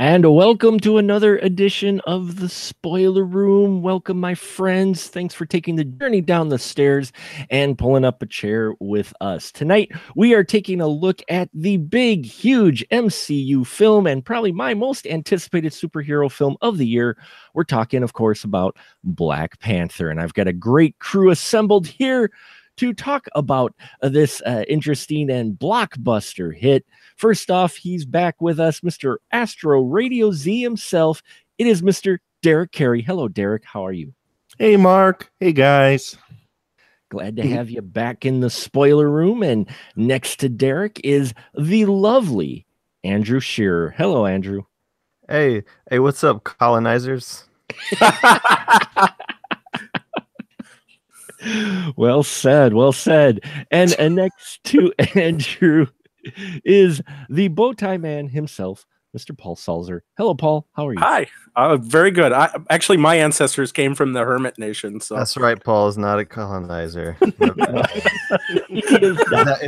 And welcome to another edition of the Spoiler Room. Welcome, my friends. Thanks for taking the journey down the stairs and pulling up a chair with us. Tonight, we are taking a look at the big, huge MCU film and probably my most anticipated superhero film of the year. We're talking, of course, about Black Panther. And I've got a great crew assembled here to talk about this interesting and blockbuster hit. First off, he's back with us, Mr. Astro Radio Z himself. It is Mr. Derek Carey. Hello, Derek. How are you? Hey, Mark. Hey, guys. Glad to have you back in the spoiler room. And next to Derek is the lovely Andrew Shearer. Hello, Andrew. Hey, what's up, colonizers? Well said, well said. And next to Andrew is the bow tie man himself, Mr. Paul Salzer. Hello, Paul. How are you? Hi. Very good. Actually, my ancestors came from the Hermit Nation. So that's right. Paul is not a colonizer. It's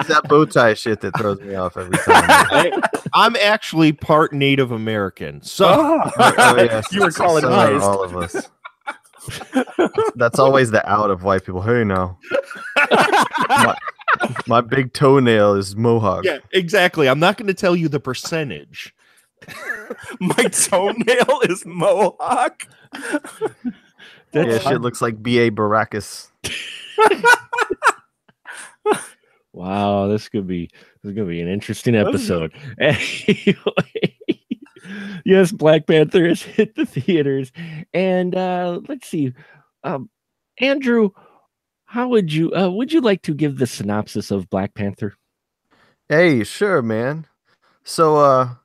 that bow tie shit that throws me off every time. I'm actually part Native American, so yes, you were colonized. All of us. That's always the out of white people. Hey, no. My big toenail is Mohawk. Yeah, exactly. I'm not going to tell you the percentage. My toenail is Mohawk. Yeah, shit looks like B.A. Baracus. Wow, this could be an interesting episode. Anyway, yes, Black Panther has hit the theaters, and let's see, Andrew, how would you like to give the synopsis of Black Panther? Hey, sure, man. So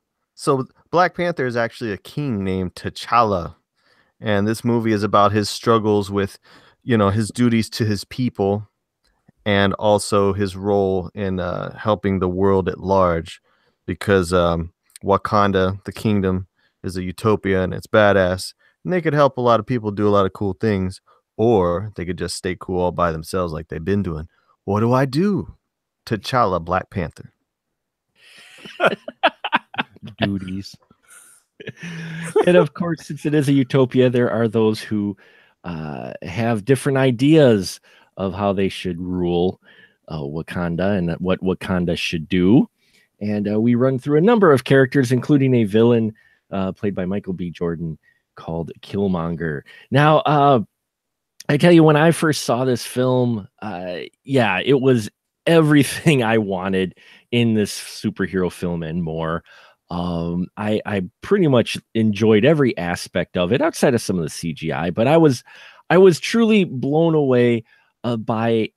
Black Panther is actually a king named T'Challa, and this movie is about his struggles with, his duties to his people, and also his role in helping the world at large, because Wakanda, the kingdom, is a utopia and it's badass, and they could help a lot of people do a lot of cool things, or they could just stay cool all by themselves like they've been doing. What do I do? T'Challa, Black Panther. Duties. And of course, since it is a utopia, there are those who have different ideas of how they should rule Wakanda and what Wakanda should do. And we run through a number of characters, including a villain played by Michael B. Jordan called Killmonger. Now, I tell you, when I first saw this film, it was everything I wanted in this superhero film and more. I pretty much enjoyed every aspect of it outside of some of the CGI, but I was truly blown away by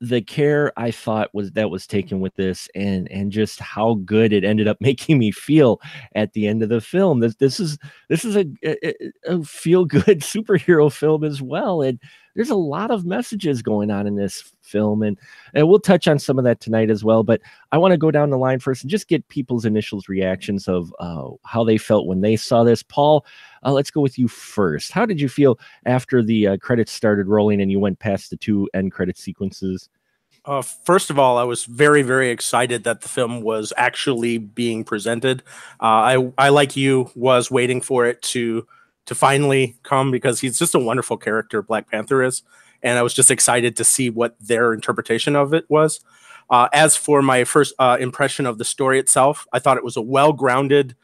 the care I thought was taken with this, and just how good it ended up making me feel at the end of the film. This is a feel good superhero film as well, and there's a lot of messages going on in this film, and we'll touch on some of that tonight as well. But I want to go down the line first and just get people's initial reactions of how they felt when they saw this. Paul, let's go with you first. How did you feel after the credits started rolling and you went past the two end credit sequences? First of all, I was very, very excited that the film was actually being presented. I like you, was waiting for it to finally come, because he's just a wonderful character, Black Panther is, and I was just excited to see what their interpretation of it was. As for my first impression of the story itself, I thought it was a well-grounded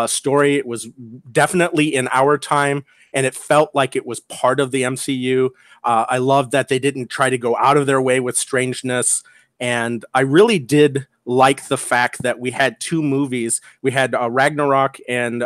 story. It was definitely in our time, and it felt like it was part of the MCU. I loved that they didn't try to go out of their way with strangeness, and I really did like the fact that we had two movies. We had Ragnarok and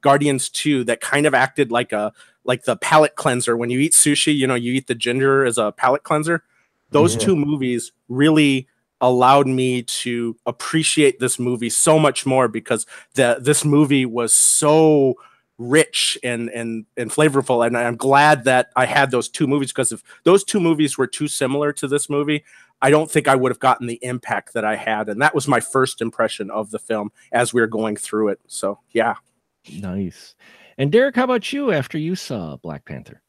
Guardians 2 that kind of acted like the palate cleanser. When you eat sushi, you eat the ginger as a palate cleanser. Those two movies really allowed me to appreciate this movie so much more, because this movie was so rich and flavorful, and I'm glad that I had those two movies, because if those two movies were too similar to this movie, I don't think I would have gotten the impact that I had. And that was my first impression of the film as we were going through it. So yeah. Nice. And Derek, how about you after you saw Black Panther?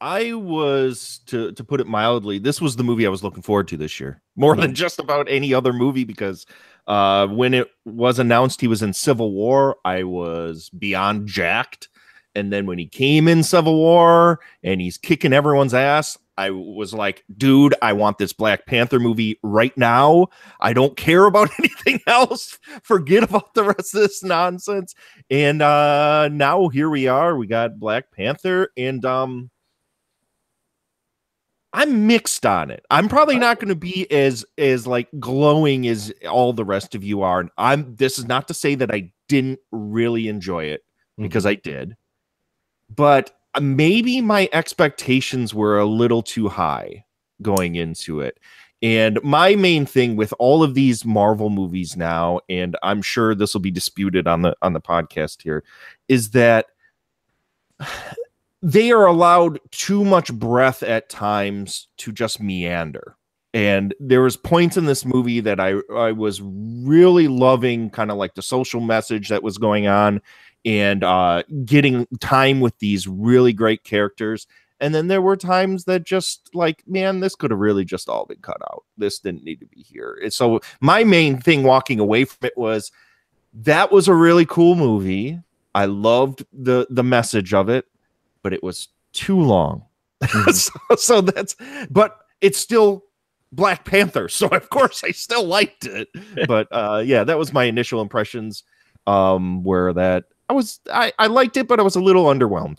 I was to put it mildly, this was the movie I was looking forward to this year, more than just about any other movie, because when it was announced he was in Civil War, I was beyond jacked. And then when he came in Civil War and he's kicking everyone's ass, I was like, dude, I want this Black Panther movie right now. I don't care about anything else. Forget about the rest of this nonsense. And now here we are. We got Black Panther, and I'm mixed on it. I'm probably not going to be as like glowing as all the rest of you are. This is not to say that I didn't really enjoy it, because I did. But maybe my expectations were a little too high going into it. And my main thing with all of these Marvel movies now, and I'm sure this will be disputed on the podcast here, is that they are allowed too much breath at times to just meander. And there was points in this movie that I was really loving, kind of like the social message that was going on, and getting time with these really great characters. And then there were times that just like, man, this could have really just all been cut out. This didn't need to be here. And so my main thing walking away from it was, that was a really cool movie. I loved the message of it, but it was too long. so that's, but it's still Black Panther. So of course I still liked it. But yeah, that was my initial impressions. Where that I liked it, but I was a little underwhelmed.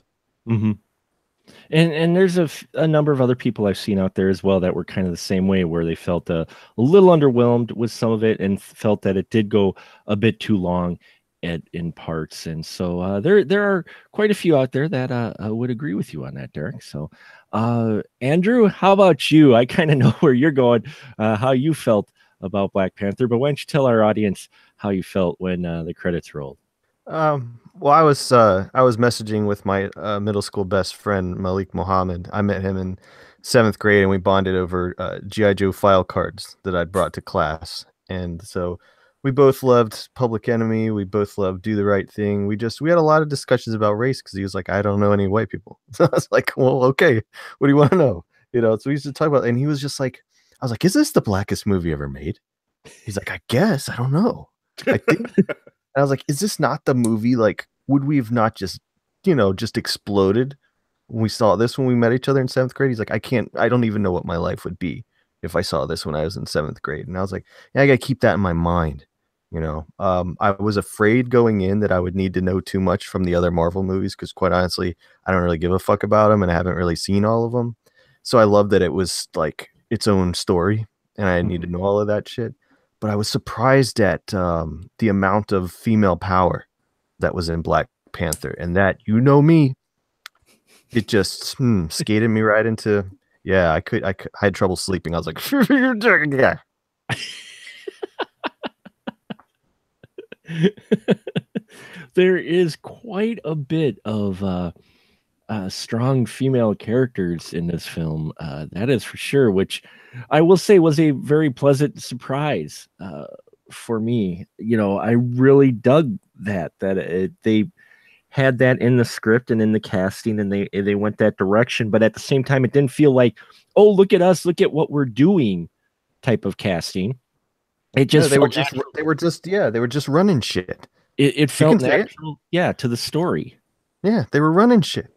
And there's a number of other people I've seen out there as well that were kind of the same way, where they felt a little underwhelmed with some of it and felt that it did go a bit too long in parts. And so there are quite a few out there that would agree with you on that, Derek. So Andrew, how about you? I kind of know where you're going, how you felt about Black Panther, but why don't you tell our audience how you felt when the credits rolled? Well, I was messaging with my middle school best friend Malik Mohammed. I met him in 7th grade, and we bonded over G.I. Joe file cards that I'd brought to class. And so we both loved Public Enemy. We both loved Do the Right Thing. We had a lot of discussions about race, because he was like, I don't know any white people. So I was like, well, okay, what do you want to know? So we used to talk about, and he was just like, I was like, is this the blackest movie ever made? He's like, I guess, I don't know. I think. And I was like, is this not the movie? Like, would we have not just exploded when we saw this when we met each other in 7th grade? He's like, I don't even know what my life would be if I saw this when I was in 7th grade. And I was like, yeah, I got to keep that in my mind. I was afraid going in that I would need to know too much from the other Marvel movies, because quite honestly, I don't really give a fuck about them, and I haven't really seen all of them. So I love that it was like its own story, and I need to know all of that shit. But I was surprised at the amount of female power that was in Black Panther, and that, me, it just skated me right into. Yeah, I had trouble sleeping. I was like, yeah. There is quite a bit of strong female characters in this film. That is for sure, which I will say was a very pleasant surprise for me. I really dug that they had that in the script and in the casting, and they went that direction. But at the same time, it didn't feel like, oh, look at us, look at what we're doing type of casting. It just they were just running shit. It felt natural, to the story. Yeah, they were running shit.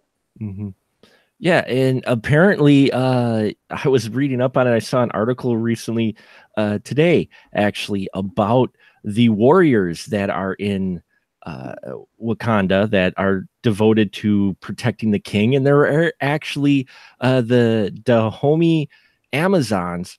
Yeah, and apparently, I was reading up on it. I saw an article recently, today, actually, about the warriors that are in Wakanda that are devoted to protecting the king, and there are actually the Dahomey Amazons,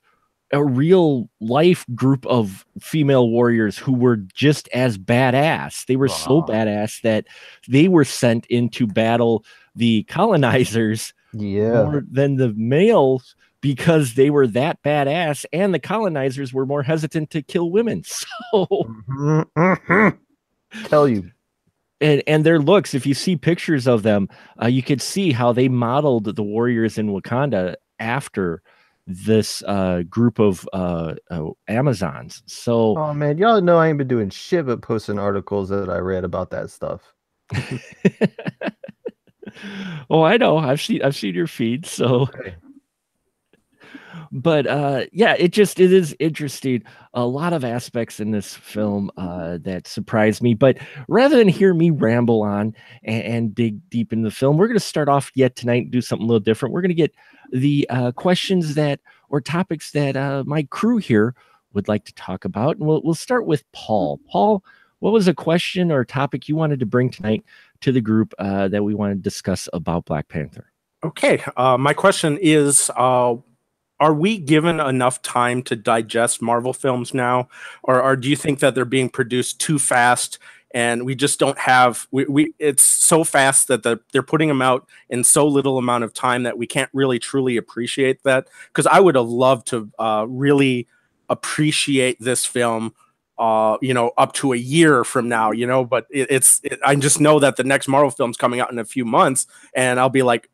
a real life group of female warriors who were just as badass. They were so badass that they were sent in to battle the colonizers more than the males, because they were that badass, and the colonizers were more hesitant to kill women. So tell you. And their looks, if you see pictures of them, you could see how they modeled the warriors in Wakanda after this group of Amazons. So, oh man, y'all know I ain't been doing shit but posting articles that I read about that stuff. Oh, I know. I've seen your feed. So, Okay. but yeah, it is interesting. A lot of aspects in this film that surprised me. But rather than hear me ramble on and dig deep into the film, we're going to start off yet tonight and do something a little different. We're going to get the questions that or topics that my crew here would like to talk about, and we'll start with Paul. Paul, what was a question or topic you wanted to bring tonight to the group that we want to discuss about Black Panther? Okay, my question is, are we given enough time to digest Marvel films now, or do you think that they're being produced too fast and we just don't have we it's so fast that they're putting them out in so little amount of time that we can't really truly appreciate that? Because I would have loved to really appreciate this film up to a year from now, but I just know that the next Marvel film's coming out in a few months, and I'll be like,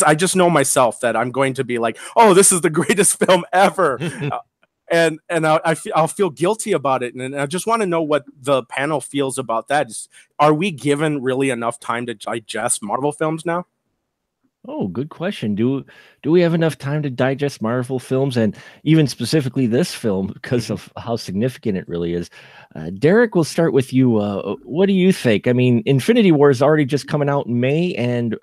I just know myself that I'm going to be like, oh, this is the greatest film ever. And I'll feel guilty about it. And I just want to know what the panel feels about that. Are we given really enough time to digest Marvel films now? Oh, good question. Do we have enough time to digest Marvel films, and even specifically this film because of how significant it really is? Derek, we'll start with you. What do you think? I mean, Infinity War is already just coming out in May, and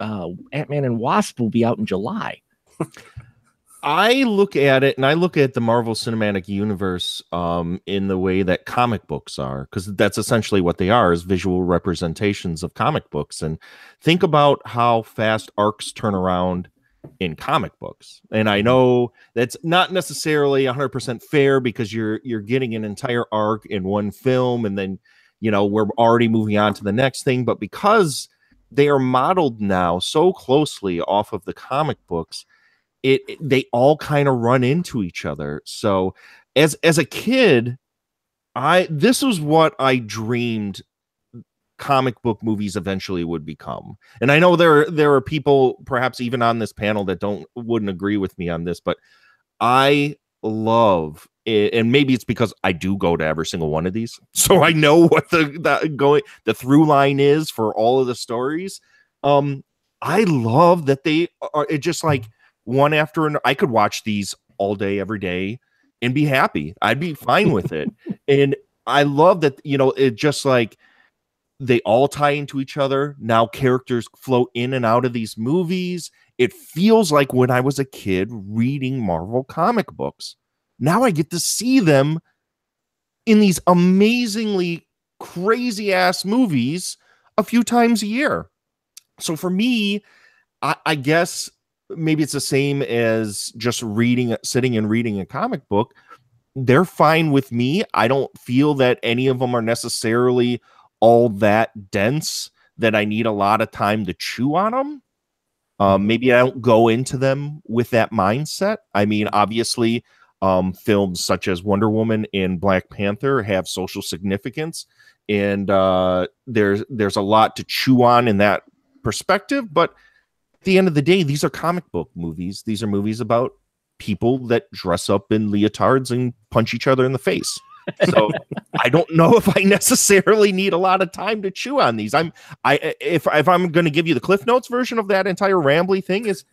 Ant-Man and Wasp will be out in July. I look at it, and I look at the Marvel Cinematic Universe in the way that comic books are, because that's essentially what they are, is visual representations of comic books. And think about how fast arcs turn around in comic books. And I know that's not necessarily 100% fair, because you're getting an entire arc in one film, and then we're already moving on to the next thing. But because they are modeled now so closely off of the comic books, they all kind of run into each other. So as a kid, this was what I dreamed comic book movies eventually would become. And I know there are people perhaps even on this panel that wouldn't agree with me on this, but I love it, and maybe it's because I do go to every single one of these, so I know what the through line is for all of the stories. I love that they are just like one after another. I could watch these all day, every day, and be happy. I'd be fine with it. And I love that, it just like they all tie into each other. Now characters flow in and out of these movies. It feels like when I was a kid reading Marvel comic books. Now I get to see them in these amazingly crazy ass movies a few times a year. So for me, I guess maybe it's the same as just sitting and reading a comic book. They're fine with me. I don't feel that any of them are necessarily all that dense that I need a lot of time to chew on them. Maybe I don't go into them with that mindset. I mean, obviously, films such as Wonder Woman and Black Panther have social significance, and there's a lot to chew on in that perspective. But at the end of the day, these are comic book movies. These are movies about people that dress up in leotards and punch each other in the face. So I don't know if I necessarily need a lot of time to chew on these. If I'm going to give you the Cliff Notes version of that entire rambly thing, is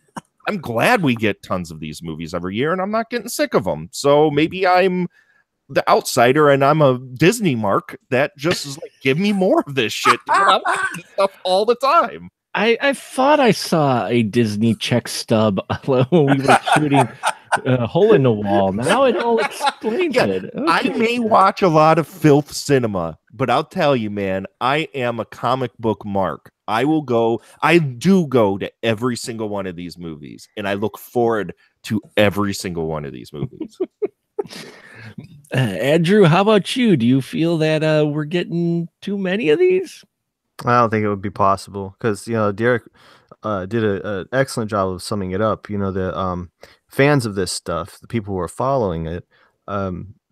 I'm glad we get tons of these movies every year, and I'm not getting sick of them. So maybe I'm the outsider, and I'm a Disney mark that just is like, give me more of this shit. I want this stuff all the time. I thought I saw a Disney check stub when we were shooting Hole in the Wall. Now it all explains it. Okay. I may watch a lot of filth cinema, but I'll tell you, man, I am a comic book mark. I do go to every single one of these movies, and I look forward to every single one of these movies. Andrew, how about you? Do you feel that we're getting too many of these? I don't think it would be possible, because Derek did an excellent job of summing it up. The fans of this stuff, the people who are following it,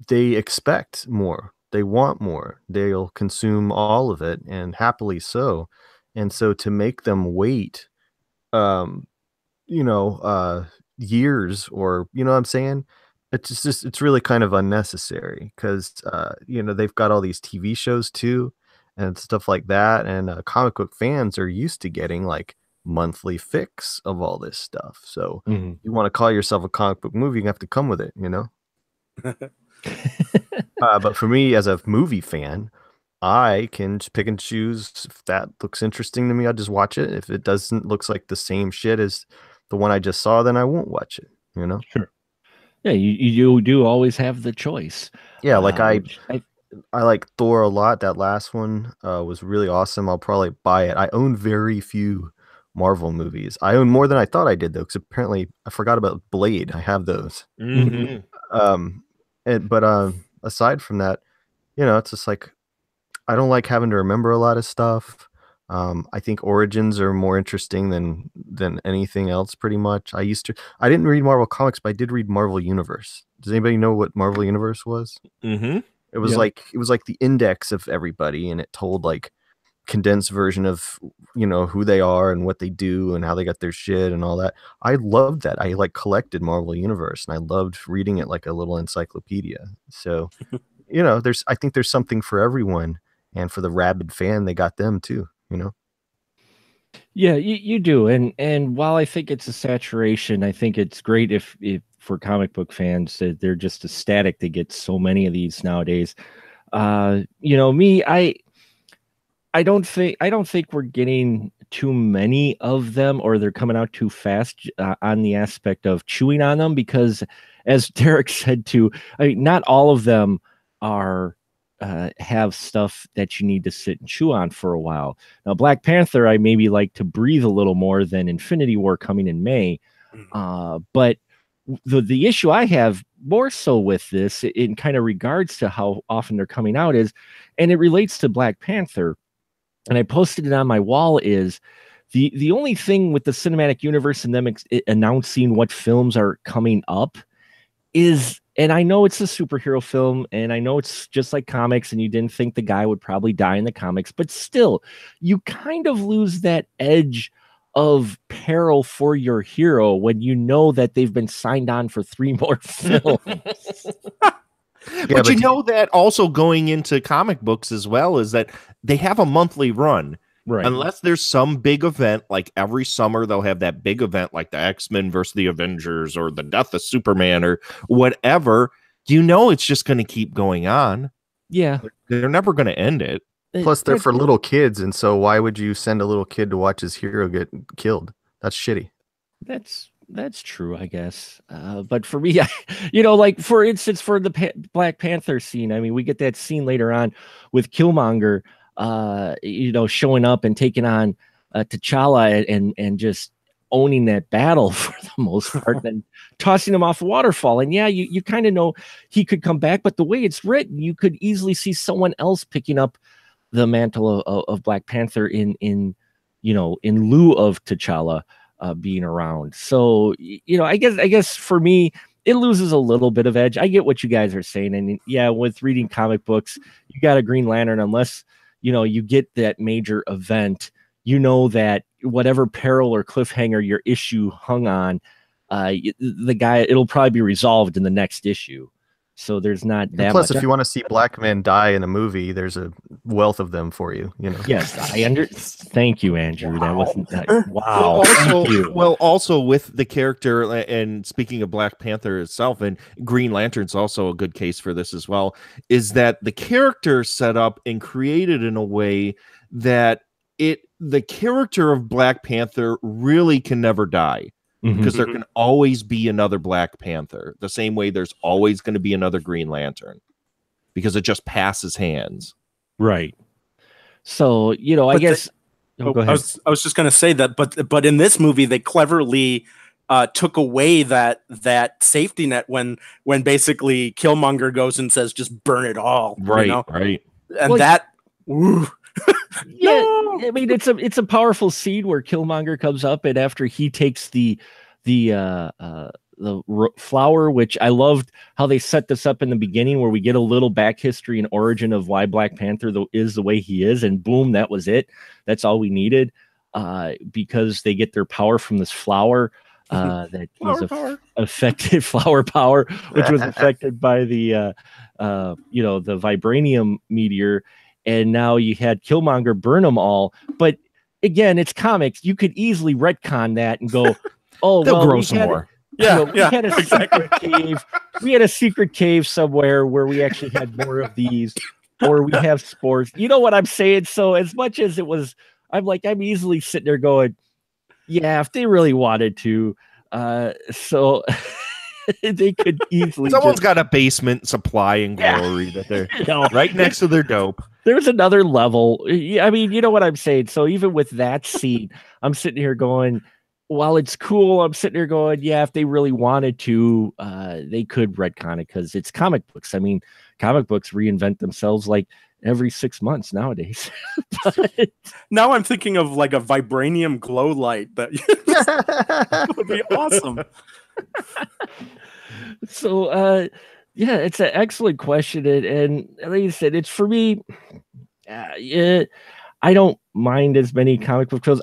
they expect more. They want more. They'll consume all of it, and happily so. And so to make them wait, years, or what I'm saying, it's really kind of unnecessary, because they've got all these TV shows too and stuff like that, and comic book fans are used to getting like monthly fix of all this stuff. So Mhm. you want to call yourself a comic book movie, you have to come with it, you know? But for me, as a movie fan, I can just pick and choose. If that looks interesting to me, I'll just watch it. If it doesn't looks like the same shit as the one I just saw, then I won't watch it, you know? Sure. Yeah, you do always have the choice. Yeah, like Which I like Thor a lot. That last one was really awesome. I'll probably buy it. I own very few Marvel movies. I own more than I thought I did, though, because apparently I forgot about Blade. I have those. Mhm. But aside from that, you know, it's just like I don't like having to remember a lot of stuff. I think origins are more interesting than anything else. Pretty much. I didn't read Marvel comics, but I did read Marvel Universe. Does anybody know what Marvel Universe was? Mhm. It was Yeah. like the index of everybody, and it told like condensed version of who they are and what they do and how they got their shit and all that. I loved that. I like collected Marvel Universe, and I loved reading it like a little encyclopedia. So I think there's something for everyone, and for the rabid fan, they got them too. Yeah, you do, and while I think it's a saturation, I think it's great if for comic book fans that they're just ecstatic to get so many of these nowadays. Me, I don't think we're getting too many of them, or they're coming out too fast on the aspect of chewing on them, because as Derek said too, I mean, not all of them are have stuff that you need to sit and chew on for a while. Now, Black Panther, I maybe like to breathe a little more than Infinity War coming in May. But the issue I have more so with this in kind of regards to how often they're coming out is, and it relates to Black Panther, and I posted it on my wall, is the only thing with the cinematic universe and them announcing what films are coming up is, and I know it's a superhero film, and I know it's just like comics, and you didn't think the guy would probably die in the comics, but still, you kind of lose that edge of peril for your hero when you know that they've been signed on for 3 more films. But you know that also going into comic books as well is that they have a monthly run. Right. Unless there's some big event, like every summer they'll have that big event like the X-Men versus the Avengers or the death of Superman or whatever, it's just going to keep going on. Yeah. They're never going to end it. Plus, they're for little kids, and so why would you send a little kid to watch his hero get killed? That's shitty. That's true, I guess. But for me, like for instance, for the Black Panther scene, I mean, we get that scene later on with Killmonger, showing up and taking on T'Challa and just owning that battle for the most part, then tossing him off a waterfall. And yeah, you kind of know he could come back, but the way it's written, you could easily see someone else picking up the mantle of Black Panther in lieu of T'Challa being around. So I guess for me, it loses a little bit of edge. I get what you guys are saying, and yeah, with reading comic books, you got a Green Lantern unless you get that major event. That whatever peril or cliffhanger your issue hung on, the guy, it'll probably be resolved in the next issue. So there's not that. And plus, much. If you want to see black men die in a movie, there's a wealth of them for you. Yes, I Thank you, Andrew. Wow. That wasn't wow. Also with the character, and speaking of Black Panther itself, and Green Lantern's also a good case for this as well, is that the character set up and created in a way that the character of Black Panther really can never die. Because there can always be another Black Panther, the same way there's always going to be another Green Lantern, because it just passes hands. Right. So, I guess. Go ahead. I was just going to say that, but in this movie, they cleverly took away that safety net when basically Killmonger goes and says, "Just burn it all." Right. Right. And that. Yeah, no! I mean it's a powerful scene where Killmonger comes up, and after he takes the flower, which I loved how they set this up in the beginning, where we get a little back history and origin of why Black Panther is the way he is, and boom, that was it. That's all we needed, because they get their power from this flower that was affected flower power, which was affected by the the vibranium meteor. And now you had Killmonger burn them all. But again, it's comics. You could easily retcon that and go, oh, They'll well, grow some more. Yeah, we had a secret cave. We had a secret cave somewhere where we actually had more of these, or we have sports. You know what I'm saying? So as much as it was, I'm easily sitting there going, yeah, if they really wanted to, so they could easily. Someone's got a basement supply and glory that they're right next to their dope. There's another level. I mean, you know what I'm saying? So even with that scene, I'm sitting here going, while it's cool, I'm sitting here going, yeah, if they really wanted to, they could retcon it because it's comic books. I mean, comic books reinvent themselves like every 6 months nowadays. But now I'm thinking of like a vibranium glow light that would be awesome. So, yeah, it's an excellent question. And like you said, it's for me, yeah, I don't mind as many comic book shows.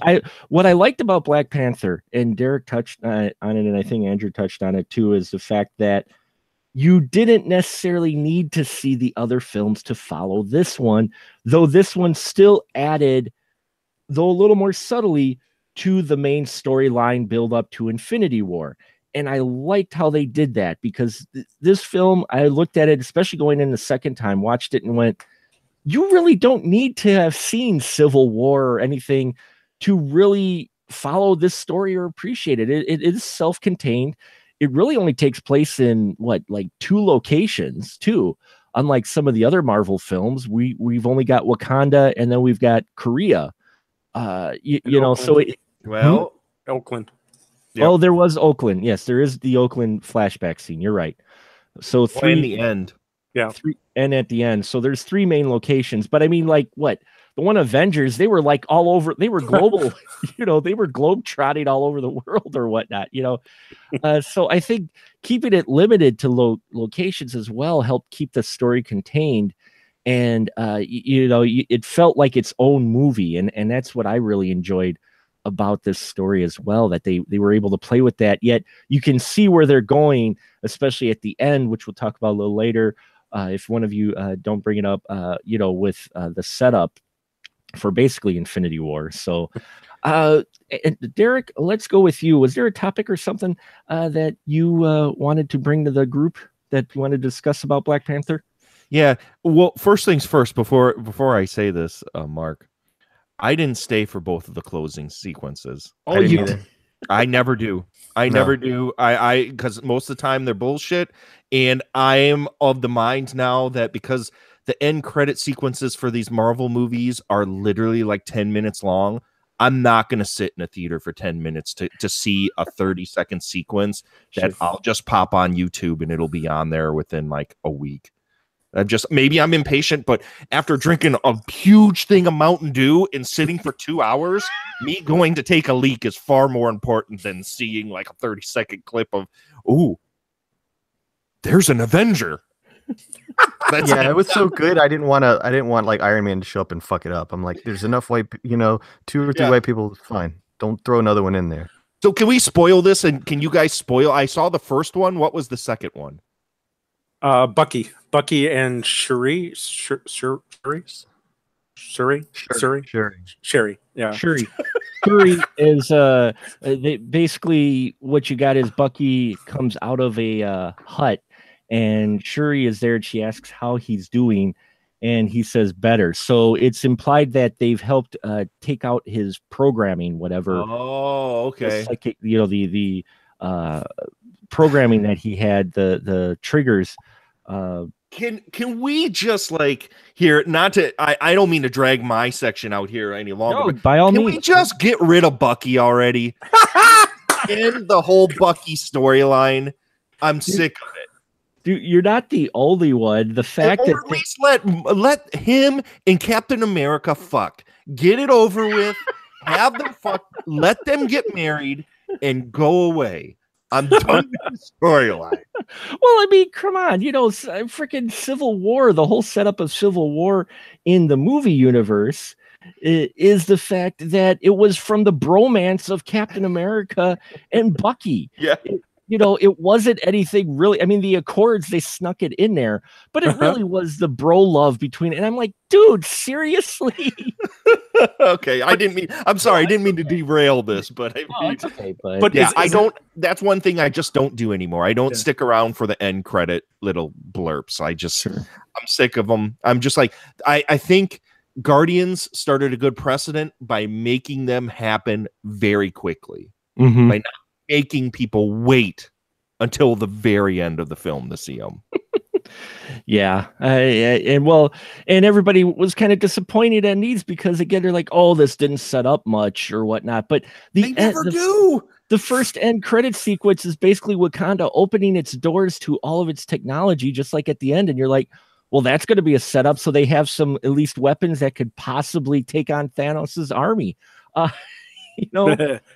What I liked about Black Panther, and Derek touched on it, and I think Andrew touched on it too, is the fact that you didn't necessarily need to see the other films to follow this one, though this one still added, though a little more subtly, to the main storyline build up to Infinity War. And I liked how they did that because this film, I looked at it, especially going in the second time, watched it and went, you really don't need to have seen Civil War or anything to really follow this story or appreciate it. It is self-contained. It really only takes place in like 2 locations too. Unlike some of the other Marvel films, we've only got Wakanda and then we've got Korea. You know, so Oakland. Yep. Oh, there was Oakland. Yes, there is the Oakland flashback scene. You're right. So 3 in the end. Yeah. 3 and at the end. So there's 3 main locations. But I mean, like what? The one Avengers, they were like all over, they were global, you know, they were globe trotting all over the world or whatnot, you know. So I think keeping it limited to locations as well helped keep the story contained. And you know, it felt like its own movie. And that's what I really enjoyed about this story as well, that they were able to play with that, yet you can see where they're going, especially at the end, which we'll talk about a little later. If one of you don't bring it up, you know, with the setup for basically Infinity War. So Derek, let's go with you. Was there a topic or something that you wanted to bring to the group that you wanted to discuss about Black Panther? Yeah, well, first things first, before I say this, Mark, I didn't stay for both of the closing sequences. Oh, you did. I never do. Never do. I because most of the time they're bullshit. And I am of the mind now that because the end credit sequences for these Marvel movies are literally like 10 minutes long, I'm not going to sit in a theater for 10 minutes to see a 30-second sequence that I'll just pop on YouTube and it'll be on there within like a week. Maybe I'm impatient, but after drinking a huge thing of Mountain Dew and sitting for 2 hours, me going to take a leak is far more important than seeing like a 30-second clip of, ooh, there's an Avenger. It was so good. I didn't want like Iron Man to show up and fuck it up. I'm like, there's enough white, 2 or 3 white people. Fine. Don't throw another one in there. So can we spoil this? And can you guys spoil? I saw the first one. What was the second one? Bucky and Shuri. Yeah. Shuri is basically what you got is Bucky comes out of a hut and Shuri is there and she asks how he's doing and he says better. So it's implied that they've helped take out his programming, whatever. Oh, okay. Like, the programming that he had, the triggers. Can we just like here, not to I don't mean to drag my section out here any longer, but by all means, can we just get rid of Bucky already? End the whole Bucky storyline. I'm sick of it. Dude, you're not the only one. The fact that at least let him and Captain America fuck. Get it over with. Have them fuck. Let them get married and go away. I'm done with the storyline. Well, I mean, come on, freaking Civil War, the whole setup of Civil War in the movie universe is the fact that it was from the bromance of Captain America and Bucky. Yeah. It wasn't anything really. I mean, the Accords, they snuck it in there, but it really was the bro love between. And I'm like, dude, seriously? Okay, I'm sorry, I didn't mean to derail this, but I mean, it's okay. But yeah, I don't. That's one thing I just don't do anymore. I don't stick around for the end credit little blurps. I'm sick of them. I'm just like, I think Guardians started a good precedent by making them happen very quickly, by not making people wait until the very end of the film to see them. Yeah, and everybody was kind of disappointed in these because again they're like, oh, this didn't set up much or whatnot. But They never do. The first end credit sequence is basically Wakanda opening its doors to all of its technology, just like at the end. And you're like, well, that's going to be a setup, so they have some at least weapons that could possibly take on Thanos's army. No.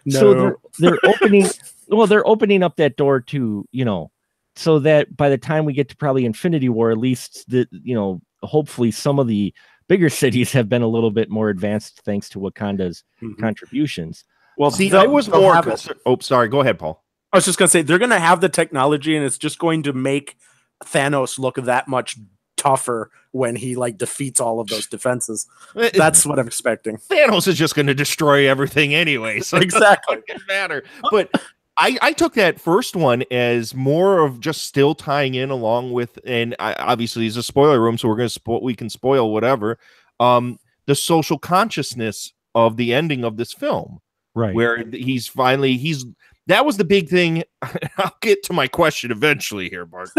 So they're opening. Well, they're opening up that door to so that by the time we get to probably Infinity War, at least hopefully some of the bigger cities have been a little bit more advanced thanks to Wakanda's contributions. Well, see, I was more. Oh, sorry. Go ahead, Paul. I was just gonna say they're gonna have the technology, and it's just going to make Thanos look that much tougher when he defeats all of those defenses. That's what I'm expecting. Thanos is just going to destroy everything anyway, so exactly. It doesn't matter. But I took that first one as more of just still tying in along with, and obviously it's a spoiler room, so we can spoil whatever. The social consciousness of the ending of this film, right? Where that was the big thing. I'll get to my question eventually here, Mark.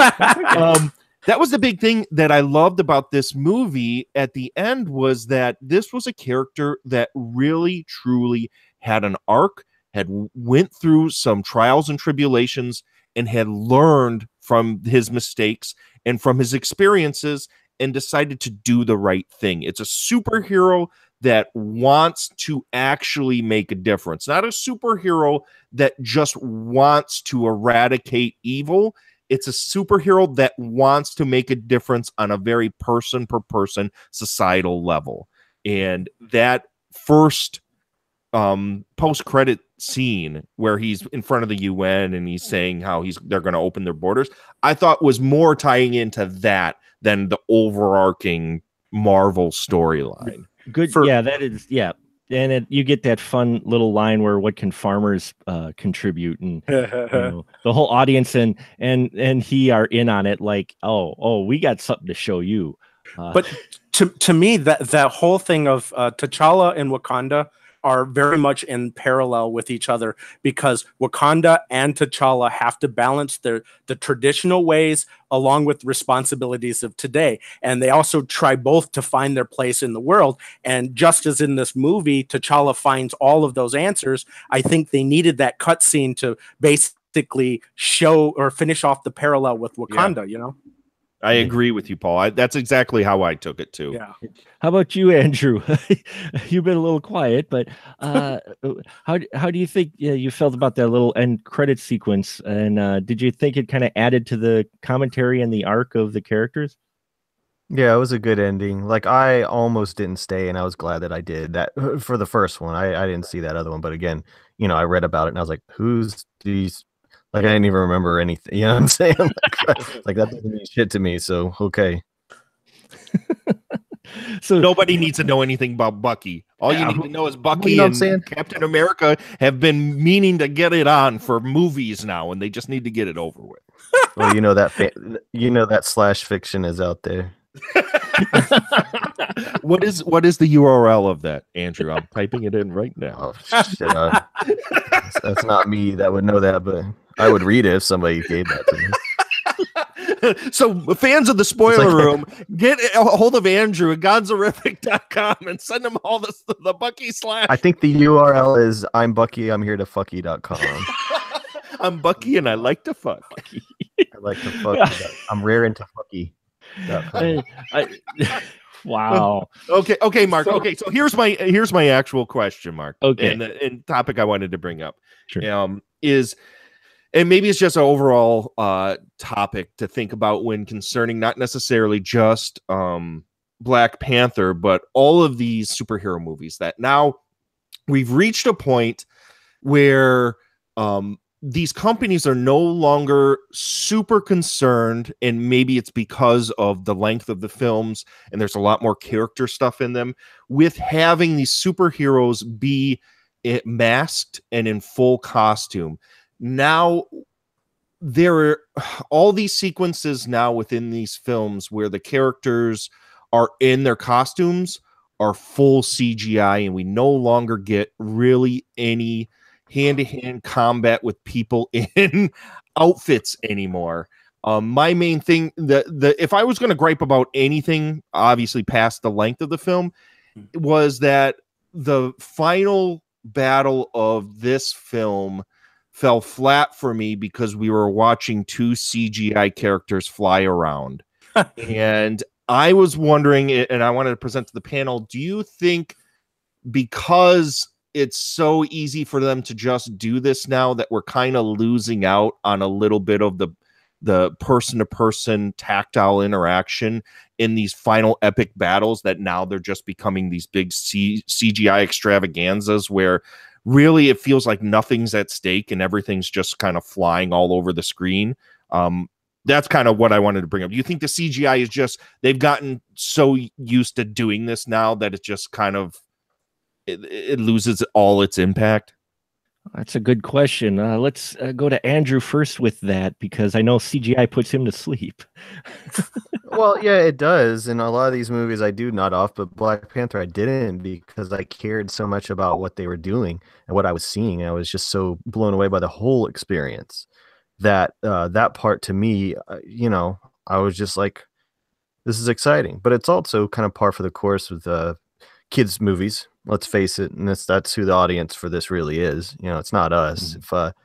That was the big thing that I loved about this movie at the end, was that this was a character that really, truly had an arc, had went through some trials and tribulations, and had learned from his mistakes and from his experiences and decided to do the right thing. It's a superhero that wants to actually make a difference, not a superhero that just wants to eradicate evil. It's a superhero that wants to make a difference on a very person per person societal level. And that first post-credit scene where he's in front of the UN and he's saying how they're going to open their borders, I thought was more tying into that than the overarching Marvel storyline. Good. That is. Yeah. And you get that fun little line where what can farmers contribute, and the whole audience and he are in on it, like, oh, we got something to show you. But to me, that whole thing of T'Challa and Wakanda are very much in parallel with each other, because Wakanda and T'Challa have to balance the traditional ways along with responsibilities of today. And they also try both to find their place in the world. And just as in this movie, T'Challa finds all of those answers, I think they needed that cutscene to basically show or finish off the parallel with Wakanda, I agree with you, Paul. That's exactly how I took it too. Yeah. How about you, Andrew? You've been a little quiet, but how do you think you felt about that little end credit sequence? And did you think it kind of added to the commentary and the arc of the characters? Yeah, it was a good ending. Like, I almost didn't stay, and I was glad that I did that for the first one. I didn't see that other one, but again, I read about it and I was like, who's these? Like, I didn't even remember anything. You know what I'm saying? Like that doesn't mean shit to me. So, okay. So nobody needs to know anything about Bucky. All you need to know is Bucky and Captain America have been meaning to get it on for movies now, and they just need to get it over with. Well, that slash fiction is out there. What is the URL of that, Andrew? I'm typing it in right now. Oh, shit. That's not me that would know that, but I would read it if somebody gave that to me. So fans of the spoiler room, get a hold of Andrew at godzorrific.com and send him all the Bucky slash. I think the URL is I'm Bucky, I'm here to fucky.com. I'm Bucky and I like to fuck. I like to fuck. I'm raring to fucky. Wow. Okay, Mark. So here's my actual question, Mark. Okay. And topic I wanted to bring up sure. Is, and maybe it's just an overall topic to think about when concerning not necessarily just Black Panther, but all of these superhero movies, that now we've reached a point where these companies are no longer super concerned, and maybe it's because of the length of the films and there's a lot more character stuff in them, with having these superheroes be masked and in full costume. Now there are all these sequences now within these films where the characters are in their costumes are full CGI, and we no longer get really any hand-to-hand combat with people in outfits anymore. My main thing, if I was going to gripe about anything, obviously past the length of the film, was that the final battle of this film fell flat for me because we were watching two CGI characters fly around. And I was wondering, and I wanted to present to the panel, do you think because it's so easy for them to just do this now that we're kind of losing out on a little bit of the person-to-person tactile interaction in these final epic battles, that now they're just becoming these big CGI extravaganzas where really it feels like nothing's at stake and everything's just kind of flying all over the screen? That's kind of what I wanted to bring up. Do you think the CGI is just, they've gotten so used to doing this now that it just kind of, it loses all its impact? That's a good question. Let's go to Andrew first with that, because I know CGI puts him to sleep. Well, yeah, it does. In a lot of these movies, I do nod off, but Black Panther, I didn't, because I cared so much about what they were doing and what I was seeing. I was just so blown away by the whole experience that that part to me, I was just like, this is exciting. But it's also kind of par for the course with kids' movies. Let's face it, and that's who the audience for this really is. It's not us. If got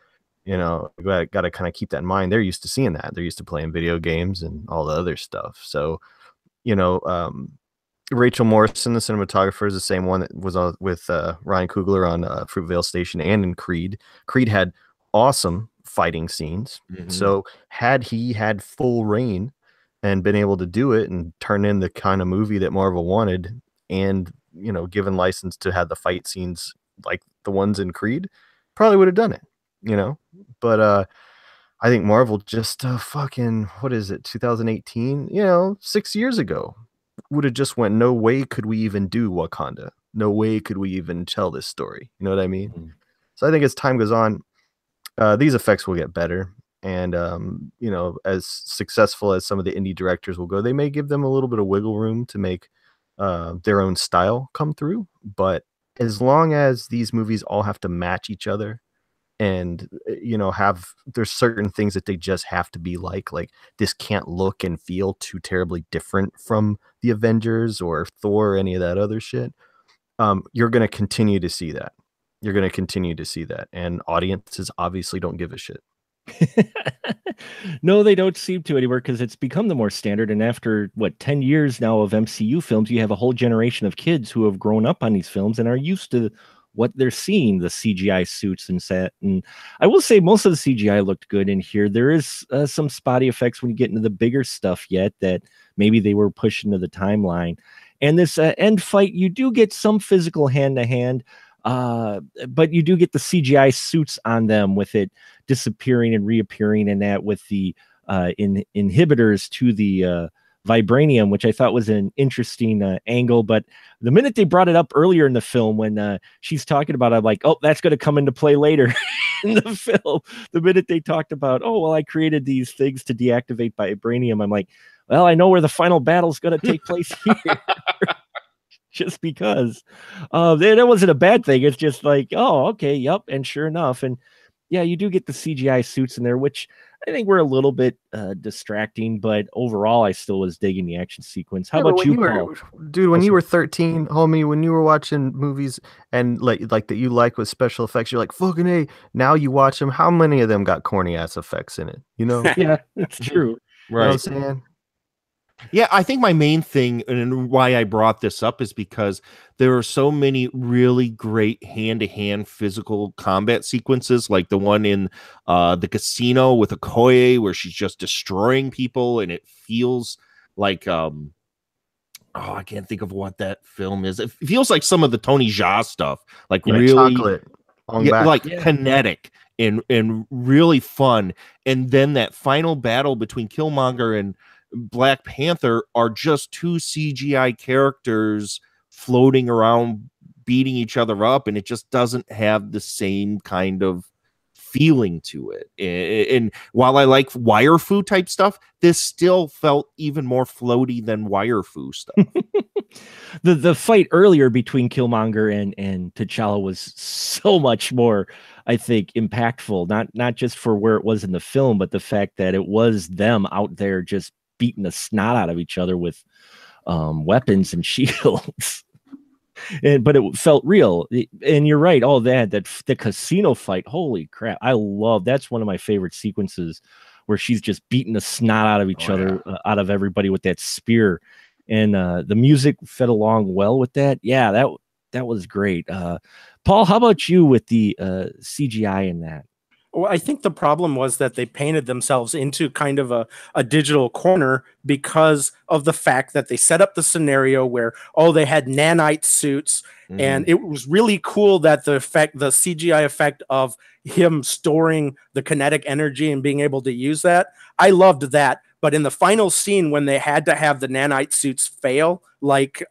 to kind of keep that in mind. They're used to seeing that. They're used to playing video games and all the other stuff. So, Rachel Morrison, the cinematographer, is the same one that was with Ryan Coogler on Fruitvale Station and in Creed. Creed had awesome fighting scenes. So had he had full reign and been able to do it and turn in the kind of movie that Marvel wanted, and given license to have the fight scenes like the ones in Creed, probably would have done it, but I think Marvel just fucking, what is it, 2018, 6 years ago, would have just went, no way could we even do Wakanda, no way could we even tell this story, you know what I mean? So I think as time goes on, these effects will get better, and as successful as some of the indie directors will go, they may give them a little bit of wiggle room to make their own style come through. But as long as these movies all have to match each other, and there's certain things that they just have to be like this can't look and feel too terribly different from the Avengers or Thor or any of that other shit, you're going to continue to see that. And audiences obviously don't give a shit. No, they don't seem to anymore, because it's become the more standard. And after 10 years now of MCU films, you have a whole generation of kids who have grown up on these films and are used to what they're seeing, the CGI suits and set. And I will say most of the CGI looked good in here. There is some spotty effects when you get into the bigger stuff yet that maybe they were pushing to the timeline. And this end fight, you do get some physical hand-to-hand, but you do get the CGI suits on them, with it disappearing and reappearing, and that with the inhibitors to the vibranium, which I thought was an interesting angle. But the minute they brought it up earlier in the film, when she's talking about it, I'm like, oh, that's going to come into play later in the film. The minute they talked about, oh, well, I created these things to deactivate vibranium, I'm like, well, I know where the final battle is going to take place here. Just because that wasn't a bad thing. It's just like, oh, okay, yep. And sure enough, and yeah, you do get the CGI suits in there, which I think were a little bit distracting, but overall I still was digging the action sequence. How about you, Paul? Dude, when you were 13, homie, when you were watching movies and like that you like with special effects, you're like, fucking A. Now you watch them, how many of them got corny ass effects in it? Yeah, that's true. Right. You know what I'm saying? Yeah, I think my main thing and why I brought this up is because there are so many really great hand-to-hand physical combat sequences, like the one in the casino with Okoye, where she's just destroying people, and it feels like I can't think of what that film is. It feels like some of the Tony Jaa stuff, like really chocolate, kinetic. and really fun. And then that final battle between Killmonger and Black Panther are just two CGI characters floating around beating each other up, and it just doesn't have the same kind of feeling to it. And while I like wire fu type stuff, this still felt even more floaty than wire fu stuff. The fight earlier between Killmonger and T'Challa was so much more, I think, impactful, not just for where it was in the film, but the fact that it was them out there just beating the snot out of each other with weapons and shields. But it felt real. And you're right. All that the casino fight, holy crap. I love, that's one of my favorite sequences where she's just beating the snot out of each other, out of everybody with that spear. And the music fed along well with that. Yeah, that was great. Paul, how about you with the CGI in that? Well, I think the problem was that they painted themselves into kind of a digital corner because of the fact that they set up the scenario where, they had nanite suits. Mm-hmm. And it was really cool that the CGI effect of him storing the kinetic energy and being able to use that. I loved that. But in the final scene, when they had to have the nanite suits fail, like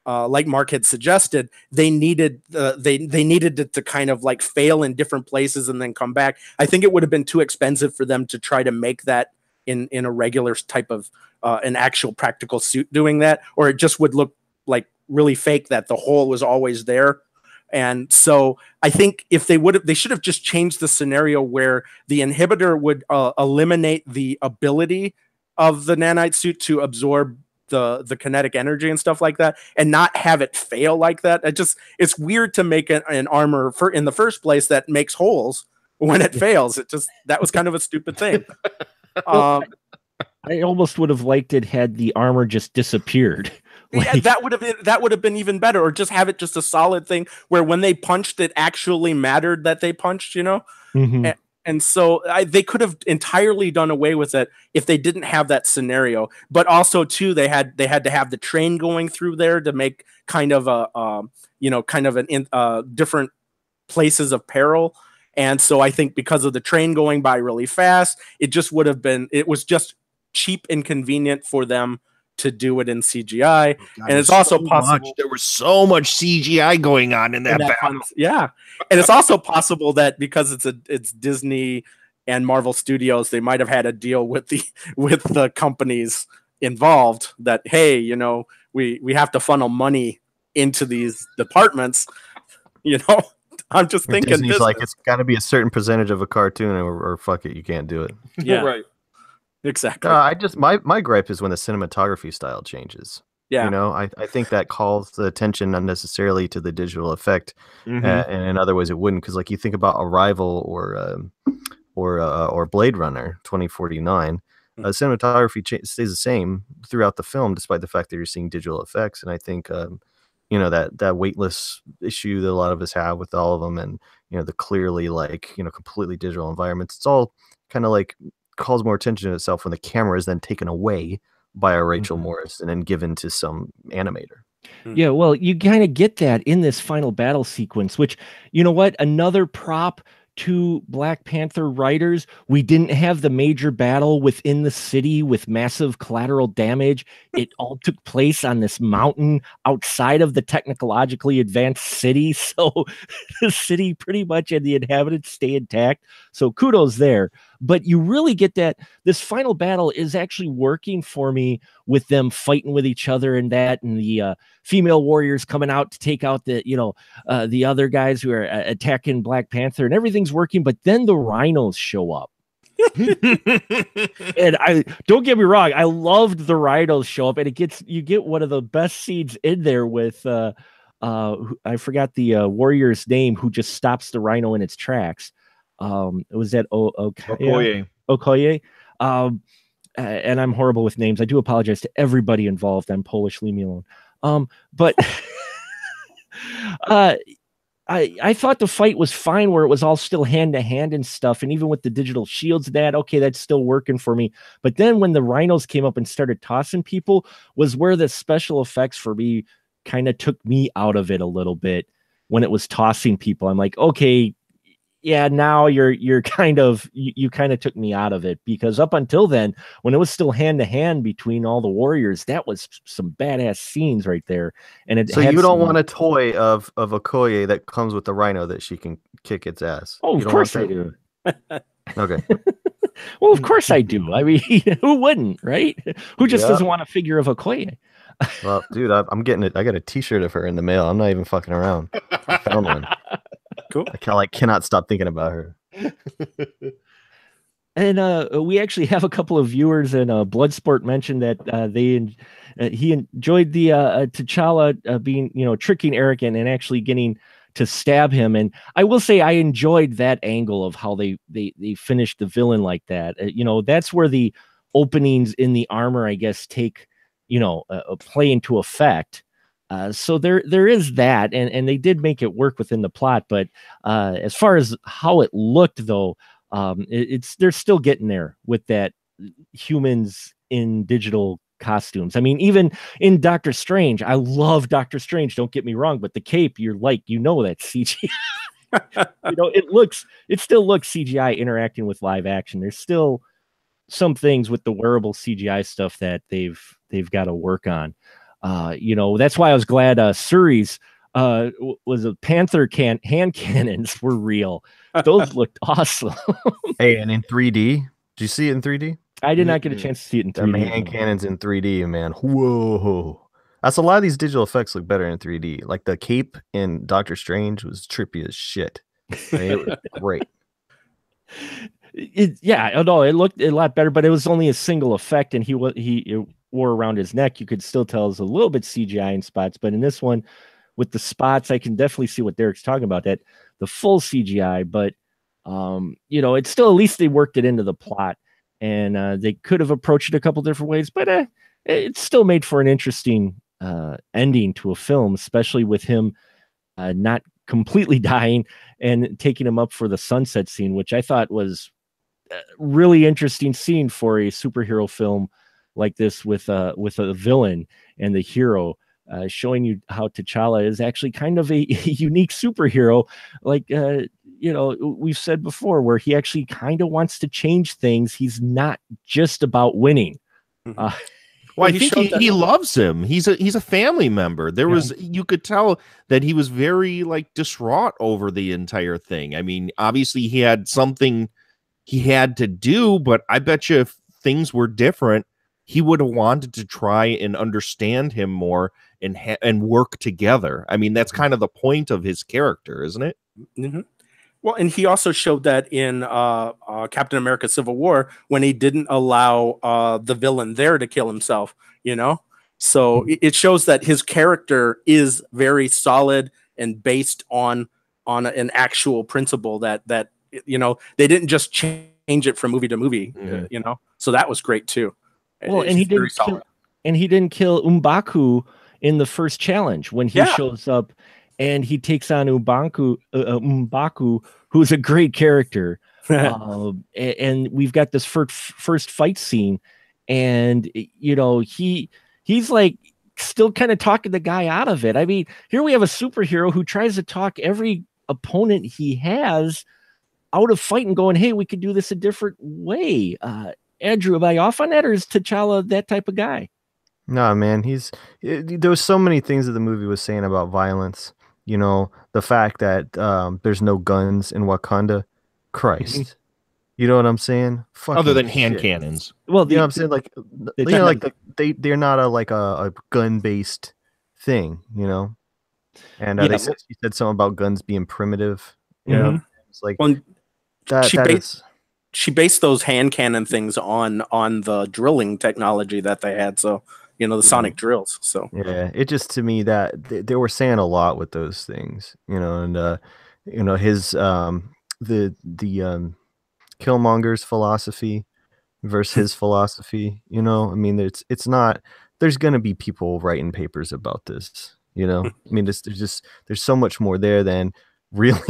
Mark had suggested, they needed it to kind of like fail in different places and then come back. I think it would have been too expensive for them to try to make that in a regular type of an actual practical suit doing that, or it just would look like really fake that the hole was always there. And so I think if they should have just changed the scenario where the inhibitor would eliminate the ability of the nanite suit to absorb the kinetic energy and stuff like that, and not have it fail like that. It's weird to make an armor in the first place that makes holes when it fails. That was kind of a stupid thing. I almost would have liked it had the armor just disappeared. Yeah, that would have been even better, or just have it just a solid thing where when they punched, it actually mattered that they punched, Mm-hmm. And so they could have entirely done away with it if they didn't have that scenario. But also too, they had to have the train going through there to make kind of different places of peril. And so I think because of the train going by really fast, it was just cheap and convenient for them to do it in CGI. God, and it's also possible there was so much CGI going on in that battle. Yeah. And it's also possible that because it's Disney and Marvel Studios, they might have had a deal with the companies involved that, hey, we have to funnel money into these departments. I'm just thinking Disney's like, it's got to be a certain percentage of a cartoon, or fuck it, you can't do it. Yeah, right. Exactly. My gripe is when the cinematography style changes. Yeah, I think that calls the attention unnecessarily to the digital effect, and in other ways it wouldn't, because like you think about Arrival or Blade Runner 2049, cinematography stays the same throughout the film, despite the fact that you're seeing digital effects. And I think that weightless issue that a lot of us have with all of them, and the clearly completely digital environments, it's all kind of like calls more attention to itself when the camera is then taken away by a Rachel Morris and then given to some animator. Yeah, well, you kind of get that in this final battle sequence, which, you know what, another prop to Black Panther writers. We didn't have the major battle within the city with massive collateral damage. It all took place on this mountain outside of the technologically advanced city. So the city pretty much and the inhabitants stay intact. So kudos there. But you really get that this final battle is actually working for me with them fighting with each other and the female warriors coming out to take out the other guys who are attacking Black Panther, and everything's working. But then the rhinos show up. And I don't get me wrong, I loved the rhinos show up, and you get one of the best scenes in there with I forgot the warrior's name who just stops the rhino in its tracks. Was that Okoye? Okoye. And I'm horrible with names. I do apologize to everybody involved. I'm Polish. Leave me alone. But I thought the fight was fine where it was all still hand to hand and stuff. And even with the digital shields, that's still working for me. But then when the rhinos came up and started tossing people was where the special effects for me kind of took me out of it a little bit. When it was tossing people, I'm like, okay, yeah, now you're kind of you kind of took me out of it, because up until then, when it was still hand to hand between all the warriors, that was some badass scenes right there. And it So had you don't some, want a toy of Okoye that comes with the rhino that she can kick its ass. oh, You of don't want course I that? do. Okay. Well, of course I do. I mean, who wouldn't, right? Who just Yeah. doesn't want a figure of Okoye? Well, dude, I'm getting it. I got a T-shirt of her in the mail. I'm not even fucking around. I found one. Cool. I cannot stop thinking about her. And we actually have a couple of viewers, and Bloodsport mentioned that he enjoyed the T'Challa being, tricking Eric and actually getting to stab him. And I will say I enjoyed that angle of how they finished the villain like that. That's where the openings in the armor, I guess, take play into effect. So there is that, and they did make it work within the plot. But as far as how it looked, though, they're still getting there with that humans in digital costumes. I mean, even in Doctor Strange, I love Doctor Strange, don't get me wrong, but the cape, you're like, that's CGI. It still looks CGI interacting with live action. There's still some things with the wearable CGI stuff that they've got to work on. That's why I was glad Suri's was a Panther hand cannons were real. Those looked awesome. Hey, and in 3D, did you see it in 3D? I did not get a chance to see it in 3D. Them hand cannons in 3D, man. Whoa. That's a lot of these digital effects look better in 3D. Like the cape in Doctor Strange was trippy as shit. It was great. It looked a lot better, but it was only a single effect, and he wore around his neck. You could still tell it was a little bit CGI in spots, but in this one, with the spots, I can definitely see what Derek's talking about, that the full CGI, but it's still, at least they worked it into the plot, and they could have approached it a couple different ways, but it still made for an interesting ending to a film, especially with him not completely dying and taking him up for the sunset scene, which I thought was a really interesting scene for a superhero film like this, with a villain and the hero. Showing you how T'Challa is actually kind of a unique superhero, like we've said before, where he actually kind of wants to change things. He's not just about winning. Well, I think he loves him. He's a family member. You could tell that he was very distraught over the entire thing. I mean, obviously he had something he had to do, but I bet you if things were different, he would have wanted to try and understand him more and work together. I mean, that's kind of the point of his character, isn't it? Mm-hmm. Well, and he also showed that in Captain America: Civil War, when he didn't allow the villain there to kill himself. So it shows that his character is very solid and based on an actual principle that they didn't just change it from movie to movie. Mm-hmm. So that was great too. Well, and he didn't kill M'Baku in the first challenge when he shows up and he takes on M'Baku, who's a great character. And we've got this first fight scene, and he's like still kind of talking the guy out of it. I mean, here we have a superhero who tries to talk every opponent he has out of fighting, going, "Hey, we could do this a different way." Andrew, am I off on that, or is T'Challa that type of guy? No, man, there was so many things that the movie was saying about violence. The fact that there's no guns in Wakanda. Christ. You know what I'm saying? Other than hand cannons. Well, you know what I'm saying? They're not a gun-based thing, And they said something about guns being primitive. It's like she based those hand cannon things on the drilling technology that they had. So, the sonic drills. So yeah, it just, to me, that they were saying a lot with those things, and his the Killmonger's philosophy versus his philosophy. I mean, it's not. There's gonna be people writing papers about this. I mean, there's so much more there than really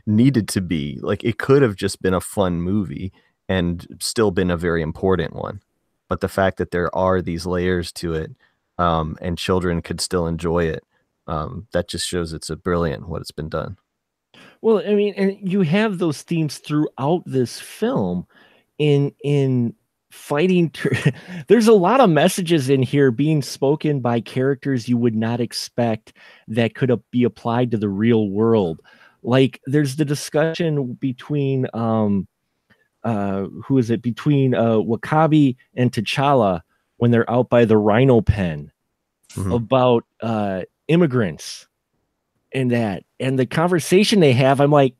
needed to be. Like, it could have just been a fun movie and still been a very important one. But the fact that there are these layers to it, and children could still enjoy it, that just shows it's a brilliant what it's been done. Well, I mean, and you have those themes throughout this film in fighting. There's a lot of messages in here being spoken by characters you would not expect that could be applied to the real world. Like there's the discussion between who is it between Wakabi and T'Challa when they're out by the rhino pen about immigrants and that, and the conversation they have, I'm like,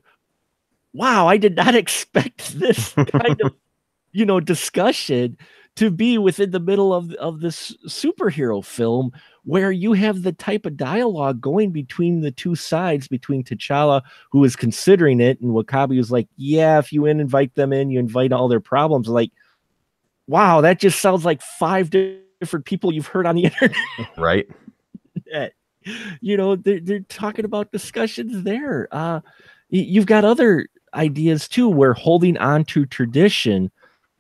wow, I did not expect this kind of discussion to be within the middle of this superhero film where you have the type of dialogue going between the two sides, between T'Challa, who is considering it, and Wakabi was like, yeah, if you invite them in, you invite all their problems. Like, wow, that just sounds like 5 different people you've heard on the internet. Right. They're talking about discussions there. You've got other ideas too, where holding on to tradition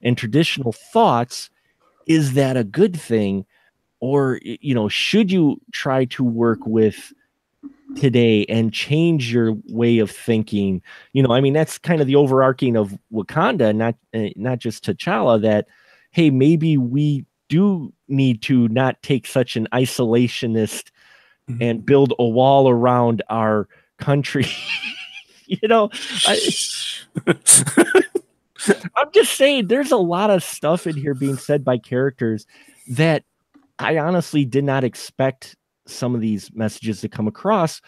and traditional thoughts, is that a good thing? Or, should you try to work with today and change your way of thinking? I mean, that's kind of the overarching of Wakanda, not just T'Challa, that, hey, maybe we do need to not take such an isolationist and build a wall around our country. I'm just saying, there's a lot of stuff in here being said by characters that I honestly did not expect some of these messages to come across,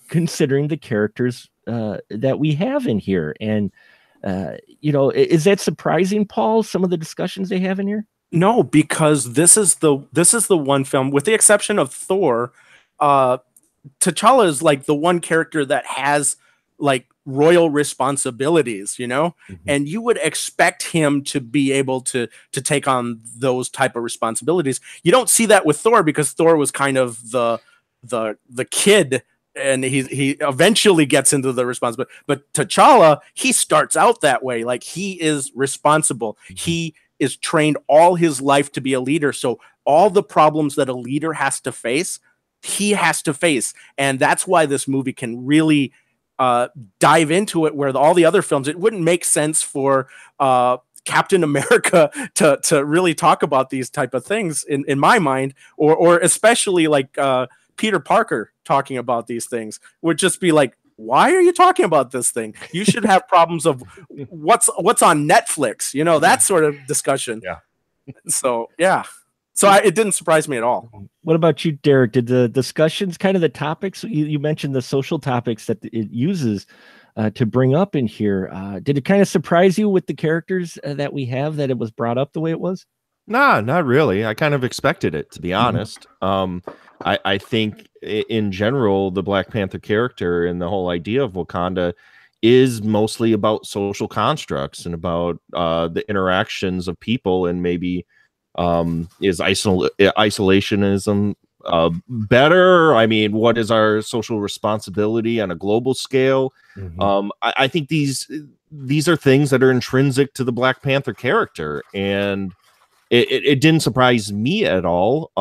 considering the characters that we have in here. And, is that surprising, Paul, some of the discussions they have in here? No, because this is the one film, with the exception of Thor, T'Challa is like the one character that has like royal responsibilities, and you would expect him to be able to take on those type of responsibilities. You don't see that with Thor, because Thor was kind of the kid, and he eventually gets into the responsibility. But T'Challa, he starts out that way. Like, he is responsible. He is trained all his life to be a leader. So all the problems that a leader has to face, he has to face. And that's why this movie can really dive into it, where all the other films, it wouldn't make sense for Captain America to really talk about these type of things in my mind, or especially like Peter Parker talking about these things would just be like, why are you talking about this thing? You should have problems of what's on Netflix, that sort of discussion. Yeah. So, yeah. So it didn't surprise me at all. What about you, Derek? Did the discussions, kind of the topics, you mentioned the social topics that it uses to bring up in here, did it kind of surprise you with the characters that we have, that it was brought up the way it was? Nah, not really. I kind of expected it, to be honest. I think in general, the Black Panther character and the whole idea of Wakanda is mostly about social constructs and about the interactions of people, and maybe is isolationism better? I mean, what is our social responsibility on a global scale? I think these are things that are intrinsic to the Black Panther character, and it didn't surprise me at all.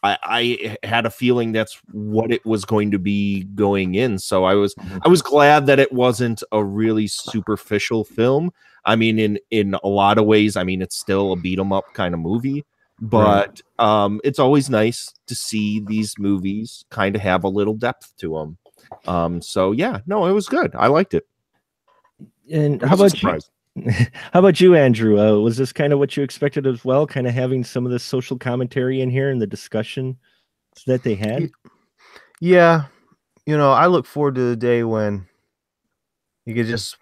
I had a feeling that's what it was going to be going in. So I was glad that it wasn't a really superficial film. I mean, in a lot of ways, I mean, it's still a beat 'em up kind of movie, but it's always nice to see these movies kind of have a little depth to them. So yeah, no, it was good. I liked it. And how about you? How about you, Andrew? Was this kind of what you expected as well? Kind of having some of this social commentary in here and the discussion that they had? Yeah. I look forward to the day when you could just,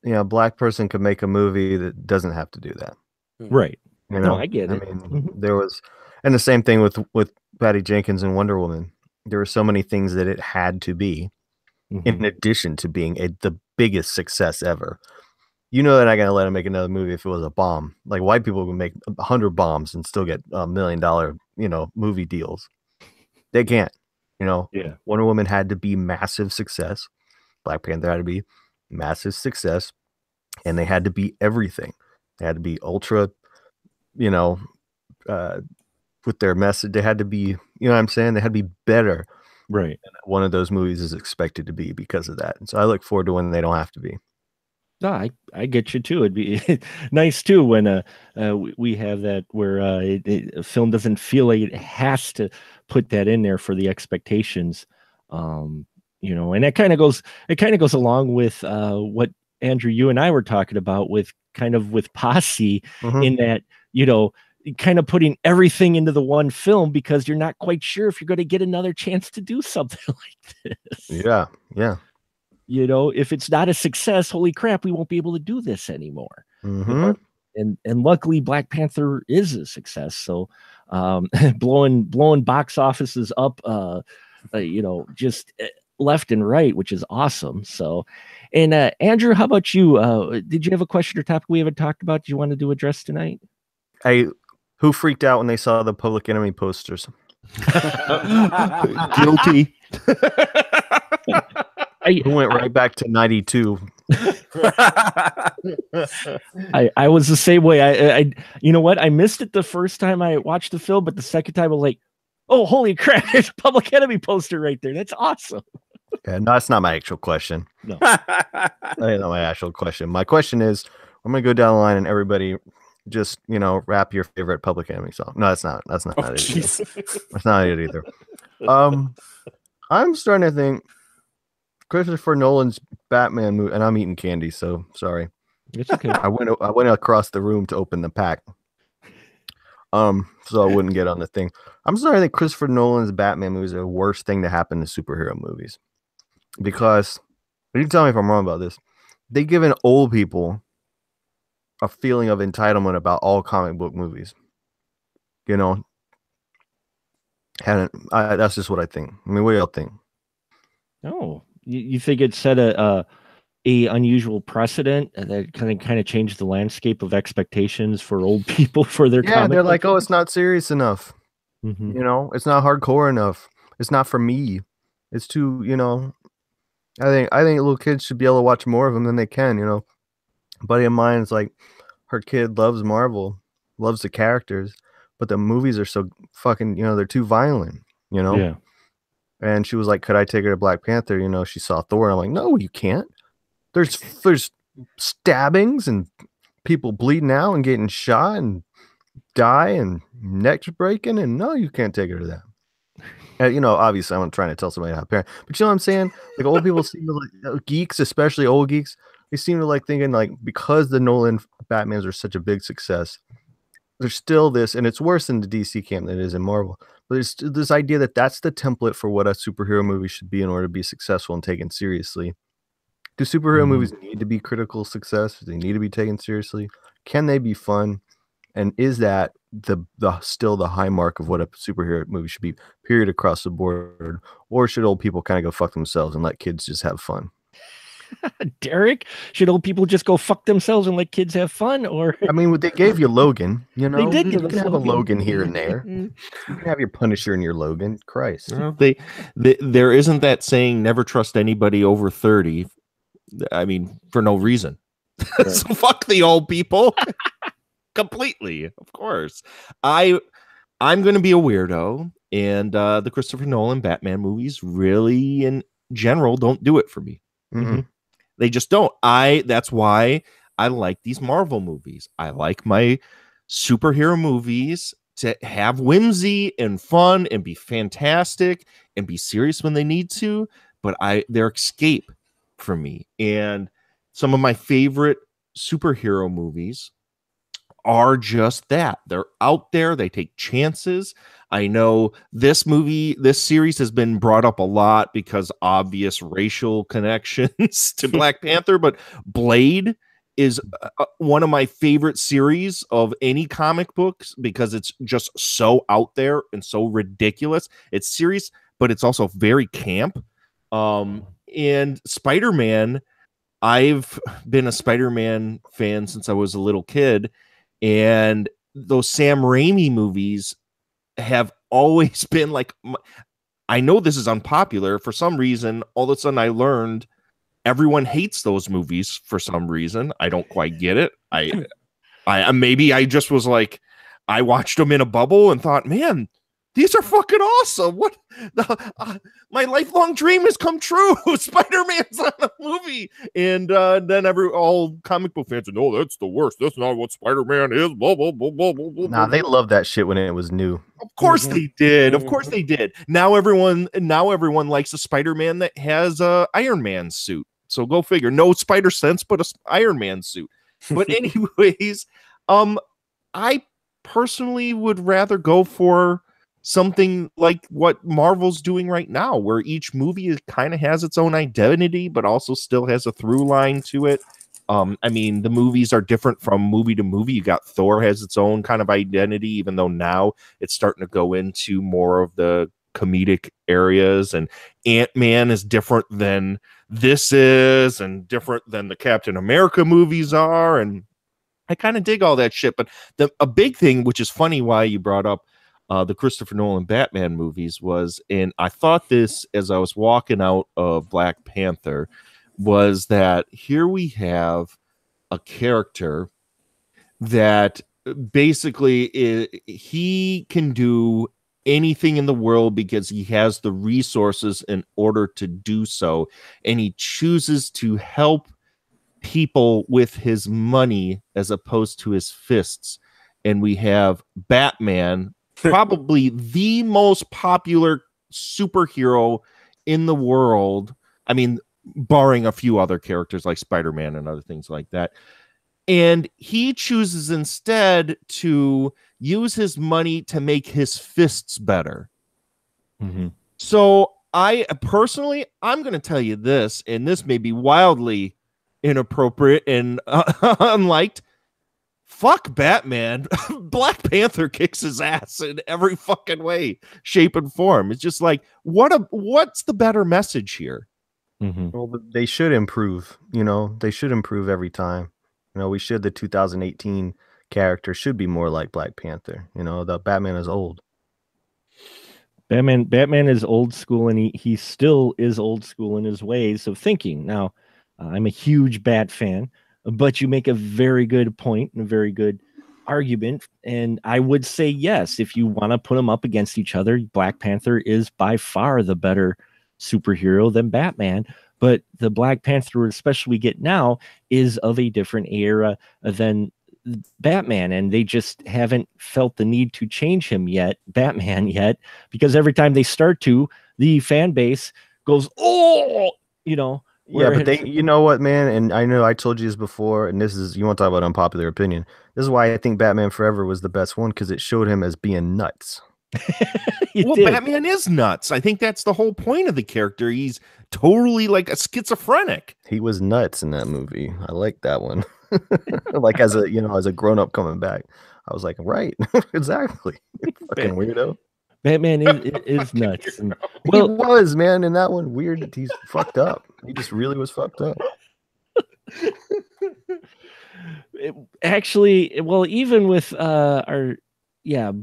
a black person could make a movie that doesn't have to do that. Right. No, I get it. I mean, there was, and the same thing with Patty Jenkins and Wonder Woman. There were so many things that it had to be, in addition to being the biggest success ever. They're not going to let him make another movie if it was a bomb. Like, white people can make 100 bombs and still get $1 million, movie deals. They can't, Yeah. Wonder Woman had to be massive success. Black Panther had to be massive success, and they had to be everything. They had to be ultra, with their message. They had to be, what I'm saying? They had to be better Right. One of those movies is expected to be because of that. And so I look forward to when they don't have to be. No, I get you too. It'd be nice too when we have that where a film doesn't feel like it has to put that in there for the expectations. And that kind of goes along with what Andrew, you and I were talking about with Posse, in that, kind of putting everything into the one film because you're not quite sure if you're going to get another chance to do something like this. Yeah. If it's not a success, holy crap, we won't be able to do this anymore. And luckily Black Panther is a success. So blowing box offices up, just left and right, which is awesome. So, and Andrew, how about you? Did you have a question or topic we haven't talked about? Do you want to address tonight? Who freaked out when they saw the Public Enemy posters? Guilty. Who went right back to 92? I was the same way. I you know what? I missed it the first time I watched the film, but the second time I was like, oh, holy crap, there's a Public Enemy poster right there. That's awesome. Yeah, no, that's not my actual question. No. That ain't not my actual question. My question is, I'm gonna go down the line and everybody just rap your favorite Public Enemy song. No, that's not it either. That's not it either. I'm starting to think Christopher Nolan's Batman movie, and I'm eating candy, so sorry. It's okay. I went across the room to open the pack, so I wouldn't get on the thing. I'm starting to think Christopher Nolan's Batman movies are the worst thing to happen to superhero movies, because you can tell me if I'm wrong about this. They've given old people a feeling of entitlement about all comic book movies. And that's just what I think. I mean, what do y'all think? Oh, you think it set a unusual precedent that kind of changed the landscape of expectations for old people for their comic they're book? like, oh, it's not serious enough. Mm-hmm. It's not hardcore enough. It's not for me. It's too, I think little kids should be able to watch more of them than they can. A buddy of mine is like, her kid loves Marvel, loves the characters, but the movies are so fucking, they're too violent, Yeah. And she was like, could I take her to Black Panther? She saw Thor. And I'm like, no, you can't. There's stabbings and people bleeding out and getting shot and die and necks breaking. And no, you can't take her to that. And, obviously I'm trying to tell somebody how to parent, but you know what I'm saying? Like, old people seem to like, geeks, especially old geeks, they seem to like thinking like, because the Nolan Batmans are such a big success, there's still this, and it's worse in the DC camp than it is in Marvel. But there's this idea that that's the template for what a superhero movie should be in order to be successful and taken seriously. Do superhero movies need to be critical success? Do they need to be taken seriously? Can they be fun? And is that still the high mark of what a superhero movie should be, period, across the board? Or should old people kind of go fuck themselves and let kids just have fun? Derek, should old people just go fuck themselves and let kids have fun? Or I mean, they gave you Logan, They did give you us can have a Logan. Logan here and there. You can have your Punisher and your Logan. Christ. Well, there isn't that saying, never trust anybody over 30. I mean, for no reason. So fuck the old people. Completely, of course. I'm going to be a weirdo, and the Christopher Nolan Batman movies really, in general, don't do it for me. Mm-hmm. They just don't. That's why I like these Marvel movies. I like my superhero movies to have whimsy and fun and be fantastic and be serious when they need to, but they're escape for me. And some of my favorite superhero movies are just that. They're out there, they take chances. I know this series has been brought up a lot because obvious racial connections to Black Panther, but Blade is one of my favorite series of any comic books because it's just so out there and so ridiculous. It's serious, but it's also very camp. And Spider-Man, I've been a Spider-Man fan since I was a little kid, and those Sam Raimi movies have always been like, I know this is unpopular. For some reason, all of a sudden I learned everyone hates those movies for some reason. I don't quite get it. I maybe I just was like, I watched them in a bubble and thought, man, these are fucking awesome. What my lifelong dream has come true. Spider-Man's on a movie. And then all comic book fans are, no, that's the worst. That's not what Spider-Man is. Blah, blah, blah, blah, blah, blah. Nah, they loved that shit when it was new. Of course they did. Of course they did. Now everyone likes a Spider-Man that has a Iron Man suit. So go figure. No spider sense, but a Iron Man suit. But anyways, I personally would rather go for something like what Marvel's doing right now, where each movie kind of has its own identity, but also still has a through line to it. I mean, the movies are different from movie to movie. You got Thor has its own kind of identity, even though now it's starting to go into more of the comedic areas, and Ant-Man is different than this is, and different than the Captain America movies are, and I kind of dig all that shit. But a big thing, which is funny why you brought up the Christopher Nolan Batman movies, was, and I thought this as I was walking out of Black Panther, was that here we have a character that basically he can do anything in the world because he has the resources in order to do so, and he chooses to help people with his money as opposed to his fists. And we have Batman, probably the most popular superhero in the world. I mean, barring a few other characters like Spider-Man and other things like that. And he chooses instead to use his money to make his fists better. Mm-hmm. So I personally, I'm going to tell you this, and this may be wildly inappropriate and unliked. Fuck Batman. Black Panther kicks his ass in every fucking way, shape, and form. It's just like, what's the better message here? Mm-hmm. Well, they should improve. They should improve every time. The 2018 character should be more like Black Panther. The Batman is old. Batman is old school, and he still is old school in his ways of thinking. Now, I'm a huge Bat fan, but you make a very good point and a very good argument. And I would say, yes, if you want to put them up against each other, Black Panther is by far the better superhero than Batman. But the Black Panther, especially we get now, is of a different era than Batman, and they just haven't felt the need to change him yet, Batman yet, because every time they start to, the fan base goes, oh, Yeah, but you know what, man? And I know I told you this before, and you want to talk about unpopular opinion. This is why I think Batman Forever was the best one, because it showed him as being nuts. Batman is nuts. I think that's the whole point of the character. He's totally like a schizophrenic. He was nuts in that movie. I like that one. Like as a grown-up coming back, I was like, right, exactly. Fucking weirdo. Batman is nuts. And, he was, man, in that one. Weird. He's fucked up. He just really was fucked up. Even with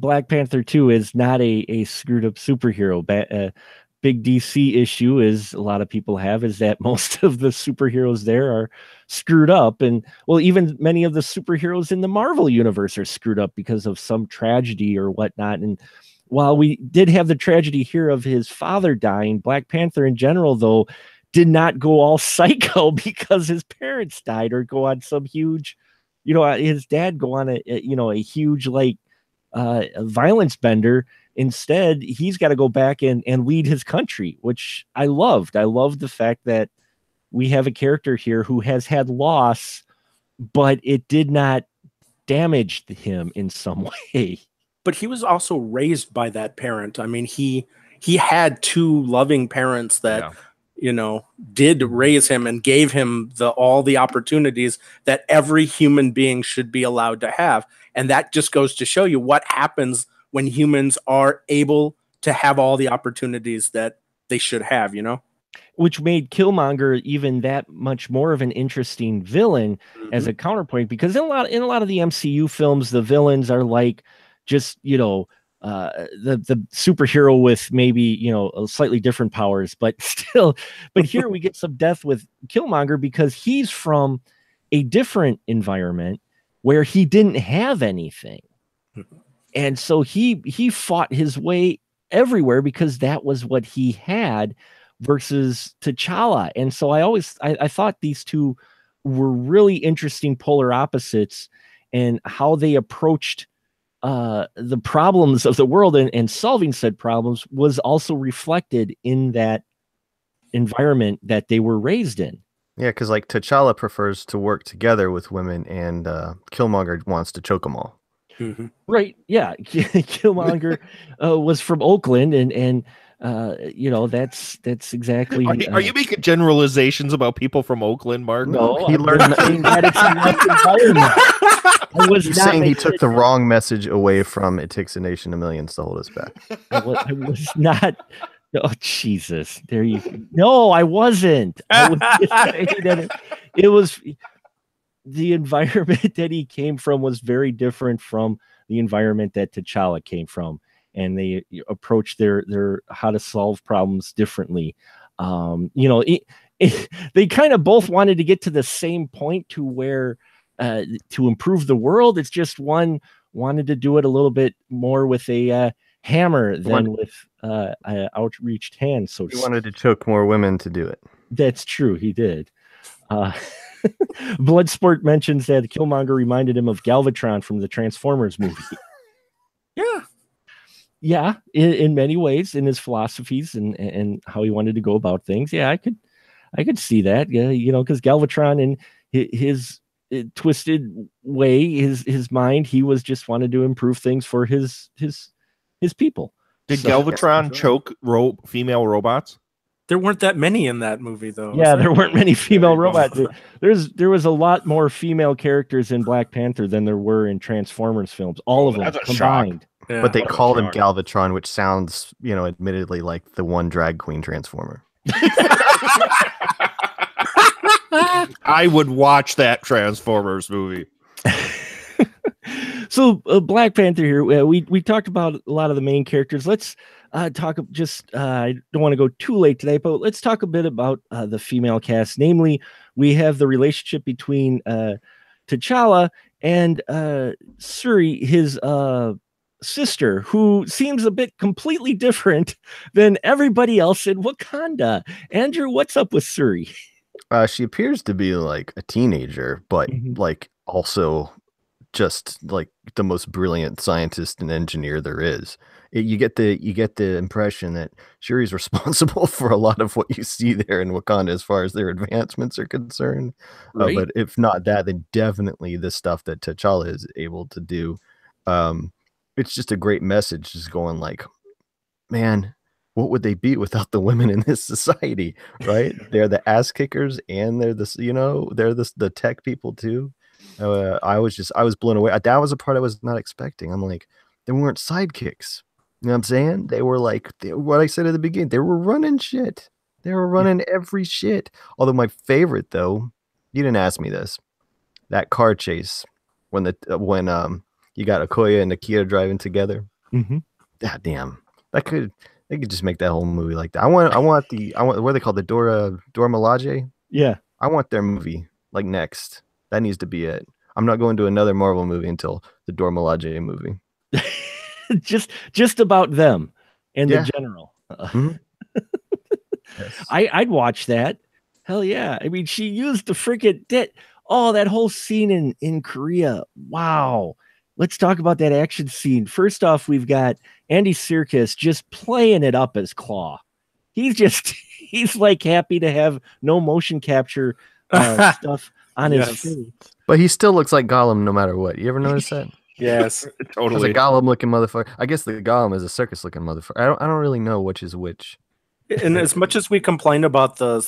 Black Panther 2 is not a screwed up superhero. Big DC issue is a lot of people have is that most of the superheroes there are screwed up, and even many of the superheroes in the Marvel universe are screwed up because of some tragedy or whatnot. And while we did have the tragedy here of his father dying, Black Panther in general, though, did not go all psycho because his parents died or go on some huge, his dad go on a huge violence bender. Instead, he's got to go back and lead his country, which I loved. I loved the fact that we have a character here who has had loss, but it did not damage him in some way. But he was also raised by that parent. I mean, he had two loving parents that, did raise him and gave him all the opportunities that every human being should be allowed to have. And that just goes to show you what happens when humans are able to have all the opportunities that they should have, Which made Killmonger even that much more of an interesting villain as a counterpoint, because in a lot of the MCU films, the villains are like just, the superhero with maybe, slightly different powers, but still, but here we get some depth with Killmonger because he's from a different environment where he didn't have anything. And so he fought his way everywhere because that was what he had versus T'Challa. And so I thought these two were really interesting polar opposites, and how they approached the problems of the world and solving said problems was also reflected in that environment that they were raised in. Yeah, because like T'Challa prefers to work together with women, and Killmonger wants to choke them all. Mhm. Right. Yeah. Killmonger was from Oakland, and that's exactly. Are you making generalizations about people from Oakland, Mark? No, He I'm learned- saying that it's a rough environment. I was You're not saying he making took it- the wrong message away from "It Takes a Nation of Millions to Hold Us Back." I was not. Oh Jesus! There you. No, I wasn't. I was just saying that it was the environment that he came from was very different from the environment that T'Challa came from, and they approached their how to solve problems differently. They kind of both wanted to get to the same point to where to improve the world. It's just one wanted to do it a little bit more with a hammer than with an outreached hand. So He wanted to choke more women to do it. that's true. He did. Bloodsport mentions that Killmonger reminded him of Galvatron from the Transformers movie. Yeah, in many ways, in his philosophies and how he wanted to go about things. Yeah, I could see that. Yeah, because Galvatron and his twisted way, his mind, he was just wanted to improve things for his people. Did So- Galvatron choke female robots? There weren't that many in that movie, though. Yeah, was there weren't many female There you go. robots. There was a lot more female characters in Black Panther than there were in Transformers films. All of them That's a shock. combined. Yeah. But they what a called him shock. Galvatron, which sounds, admittedly like the one drag queen Transformer. I would watch that Transformers movie. So Black Panther here, we talked about a lot of the main characters. Let's talk just I don't want to go too late today, but let's talk a bit about the female cast. Namely, we have the relationship between T'Challa and Shuri, his sister, who seems a bit completely different than everybody else in Wakanda. Andrew, what's up with Shuri? She appears to be like a teenager, but Mhm. like also just like the most brilliant scientist and engineer there is. You get the impression that Shuri's responsible for a lot of what you see there in Wakanda as far as their advancements are concerned. Right. But if not that, then definitely the stuff that T'Challa is able to do. It's just a great message, just going like, man, what would they be without the women in this society, right? They're the ass kickers, and they're the tech people too. I was blown away. That was a part I was not expecting. I'm like, they weren't sidekicks. You know what I'm saying? They were like what I said at the beginning. They were running shit. They were running every shit. Although my favorite, though, you didn't ask me this, that car chase when you got Okoye and Nakia driving together. Mm-hmm. God damn, they could just make that whole movie like that. I want what are they called, the Dora Milaje? Yeah. I want their movie like next. That needs to be it. I'm not going to another Marvel movie until the Dora Milaje movie. just about them and Yeah. the general. Mhm. Yes. I'd watch that. Hell yeah. I mean, she used the freaking that whole scene in Korea. Wow. Let's talk about that action scene. First off, we've got Andy Serkis just playing it up as Claw. He's like happy to have no motion capture stuff on his Yes. face. But he still looks like Gollum no matter what. You ever notice that? Yes. He's a Totally. Gollum looking motherfucker. I guess the Gollum is a circus looking motherfucker. I don't really know which is which. And as much as we complain about the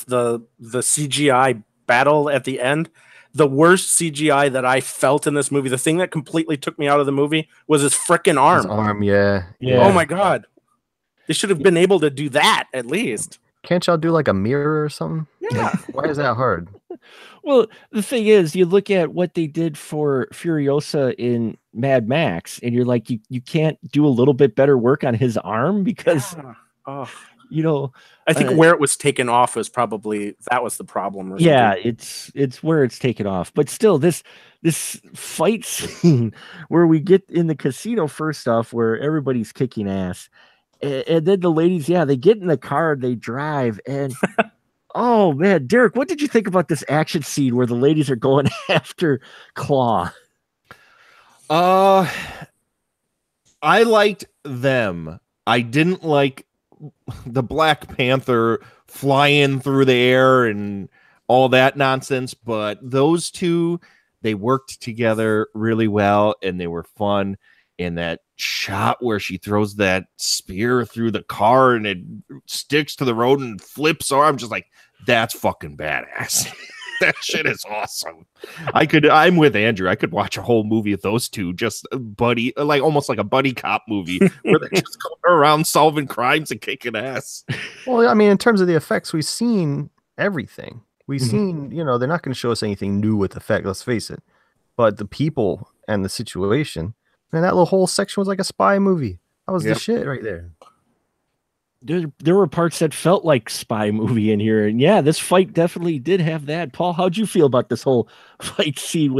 CGI battle at the end, the worst CGI that I felt in this movie, the thing that completely took me out of the movie, was his frickin' arm. His arm, yeah. Yeah. Oh my god. They should have been able to do that at least. Can't y'all do like a mirror or something? Yeah. Why is that hard? Well, the thing is, you look at what they did for Furiosa in Mad Max, and you're like, you can't do a little bit better work on his arm because, Oh. I I think where it was taken off was probably that was the problem. Or yeah, something. it's where it's taken off. But still, this fight scene where we get in the casino first off, where everybody's kicking ass, And then the ladies, they get in the car, they drive, and oh man, Derek, what did you think about this action scene where the ladies are going after Claw? I liked them. I didn't like the Black Panther flying through the air and all that nonsense, but those two, they worked together really well and they were fun. And that shot where she throws that spear through the car and it sticks to the road and flips over, I'm just like, that's fucking badass. That shit is awesome. I'm with Andrew. I could watch a whole movie of those two, just buddy, like almost like a buddy cop movie where they just go around solving crimes and kicking ass. Well, I mean, in terms of the effects, we've seen everything. We've seen, they're not going to show us anything new with effect, let's face it. But the people and the situation, man, that little whole section was like a spy movie. That was the shit right there. There were parts that felt like spy movie in here, and this fight definitely did have that. Paul, how'd you feel about this whole fight scene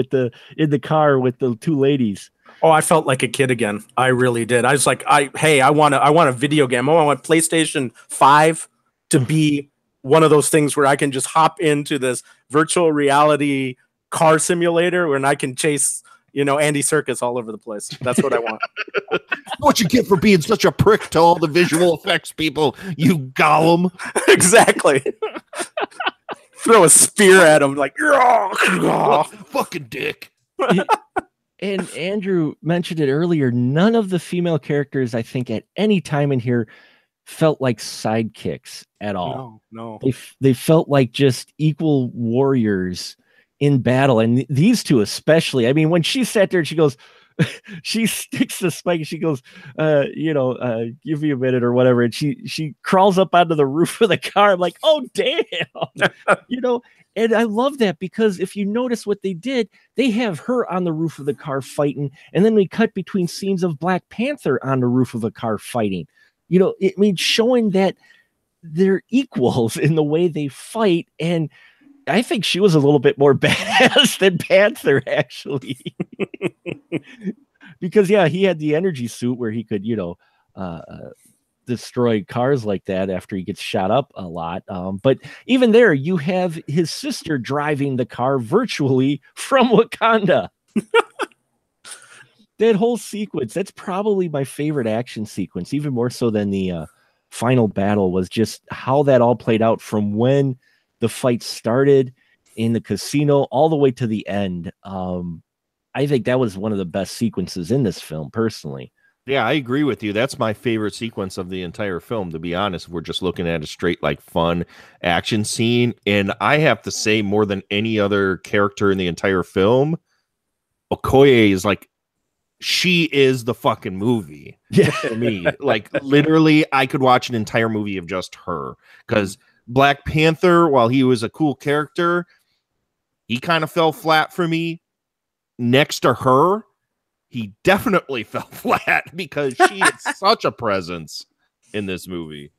in the car with the two ladies? Oh, I felt like a kid again. I really did. I was like, I want a video game. I want PlayStation 5 to be one of those things where I can just hop into this virtual reality car simulator where I can chase, Andy Serkis all over the place. That's what I want. What you get for being such a prick to all the visual effects people, you Gollum. Exactly. Throw a spear at him like, fucking dick. And Andrew mentioned it earlier. None of the female characters, I think, at any time in here felt like sidekicks at all. No. They felt like just equal warriors in battle, and these two especially. I mean, when she sat there and she goes, she sticks the spike and she goes, give me a minute or whatever, and she crawls up onto the roof of the car. I'm like, oh damn. And I love that, because if you notice what they did, they have her on the roof of the car fighting, and then we cut between scenes of Black Panther on the roof of a car fighting. Showing that they're equals in the way they fight. And I think she was a little bit more badass than Panther, actually. Because, he had the energy suit where he could, destroy cars like that after he gets shot up a lot. But even there, you have his sister driving the car virtually from Wakanda. That whole sequence, that's probably my favorite action sequence, even more so than the final battle, was just how that all played out from when the fight started in the casino all the way to the end. I think that was one of the best sequences in this film, personally. Yeah, I agree with you. That's my favorite sequence of the entire film, to be honest. We're just looking at a straight, fun action scene. And I have to say, more than any other character in the entire film, Okoye is she is the fucking movie. Yeah. To me. Literally, I could watch an entire movie of just her. Because Black Panther, while he was a cool character, he kind of fell flat for me. Next to her, he definitely fell flat, because she is such a presence in this movie.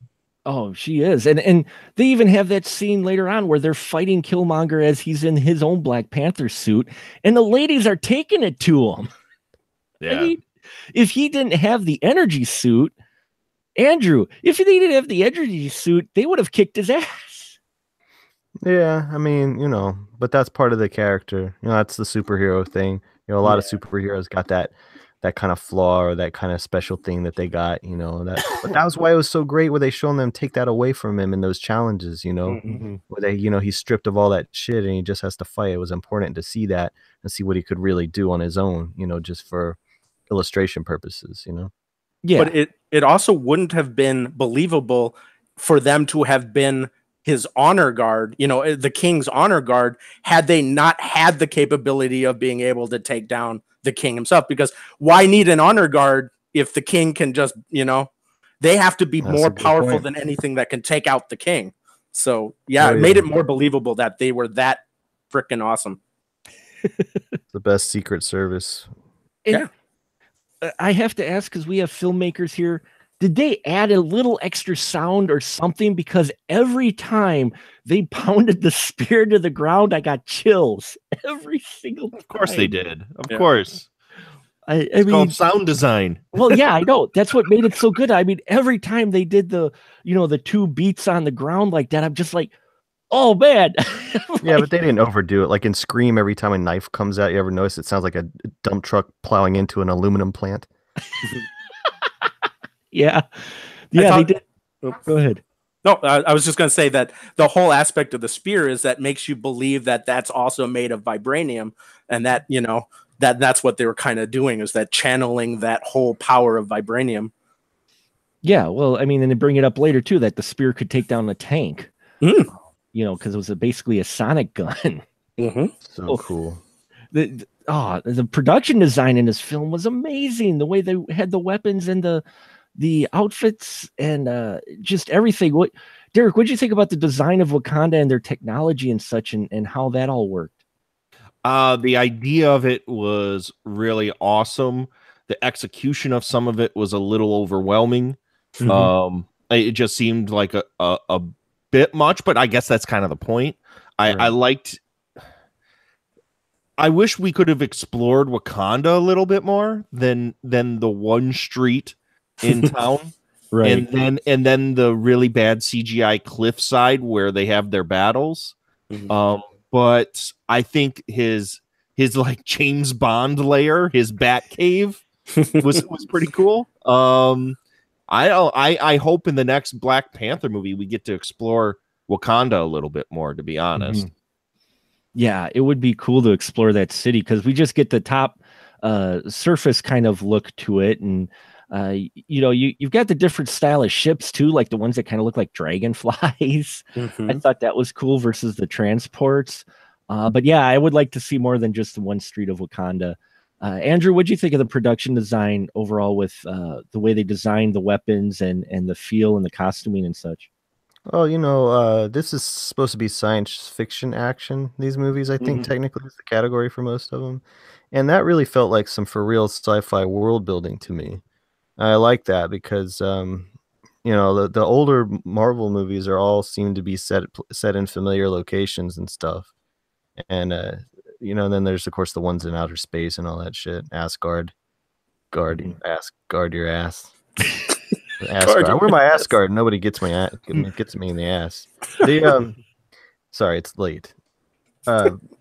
Oh, she is. And they even have that scene later on where they're fighting Killmonger as he's in his own Black Panther suit, and the ladies are taking it to him. Yeah. I mean, if he didn't have the energy suit, Andrew, if they didn't have the energy suit, they would have kicked his ass. Yeah, I mean, but that's part of the character. That's the superhero thing. A lot of superheroes got that kind of flaw or that kind of special thing that they got, but that was why it was so great where they shown them take that away from him in those challenges, where they, he's stripped of all that shit and he just has to fight. It was important to see that and see what he could really do on his own, just for illustration purposes, Yeah. But it also wouldn't have been believable for them to have been his honor guard, the king's honor guard, had they not had the capability of being able to take down the king himself. Because why need an honor guard if the king can just, they have to be more powerful than anything that can take out the king. So it made it more believable that they were that freaking awesome. The best Secret Service. And I have to ask, because we have filmmakers here, did they add a little extra sound or something? Because every time they pounded the spear to the ground, I got chills. Every single time. Of course they did. Of course. It's called sound design. Well, yeah, I know. That's what made it so good. I mean, every time they did the 2 beats on the ground like that, I'm just like, oh man. Yeah, but they didn't overdo it. Like in Scream, every time a knife comes out, you ever notice it sounds like a dump truck plowing into an aluminum plant? Yeah. Yeah, they did. Oh, go ahead. No, I was just going to say that the whole aspect of the spear is that makes you believe that that's also made of vibranium, and that, that's what they were kind of doing, is that channeling that whole power of vibranium. Yeah, well, I mean, and they bring it up later too that the spear could take down a tank. Because it was basically a sonic gun. So cool. The production design in this film was amazing. The way they had the weapons and the outfits and just everything. Derek, what did you think about the design of Wakanda and their technology and such, and how that all worked? The idea of it was really awesome. The execution of some of it was a little overwhelming. It just seemed like a bit much, but I guess that's kind of the point. I wish we could have explored Wakanda a little bit more than the one street in town. Right. And then the really bad CGI cliffside where they have their battles. But I think his like James Bond lair, his Bat Cave was pretty cool. I hope in the next Black Panther movie we get to explore Wakanda a little bit more, to be honest. Yeah, it would be cool to explore that city, because we just get the top surface kind of look to it, and you've got the different style of ships too, like the ones that kind of look like dragonflies. I thought that was cool versus the transports. But yeah, I would like to see more than just the one street of Wakanda. Andrew, what do you think of the production design overall, with the way they designed the weapons and the feel and the costuming and such? Well, this is supposed to be science fiction action. These movies, I think, technically is the category for most of them. And that really felt like some for real sci-fi world building to me. I like that because, the older Marvel movies are all seem to be set in familiar locations and stuff. And, and then there's, of course, the ones in outer space and all that shit. Asgard. Guard your ass. Asgard. I wear my Asgard. Nobody gets me in the ass. Sorry, it's late.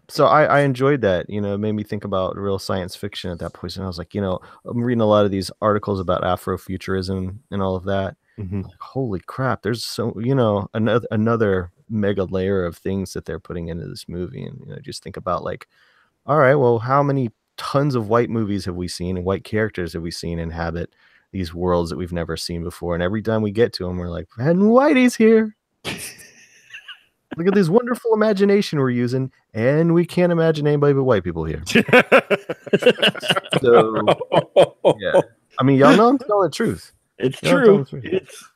So I enjoyed that. It made me think about real science fiction at that point. And I was like, I'm reading a lot of these articles about Afrofuturism and all of that. Like, holy crap! There's so another mega layer of things that they're putting into this movie, and just think about like, all right, well, how many tons of white movies have we seen and white characters have we seen inhabit these worlds that we've never seen before? And every time we get to them, we're like, and Whitey's here. Look at this wonderful imagination we're using, and we can't imagine anybody but white people here. So, yeah. I mean, y'all know I'm telling the truth. It's true.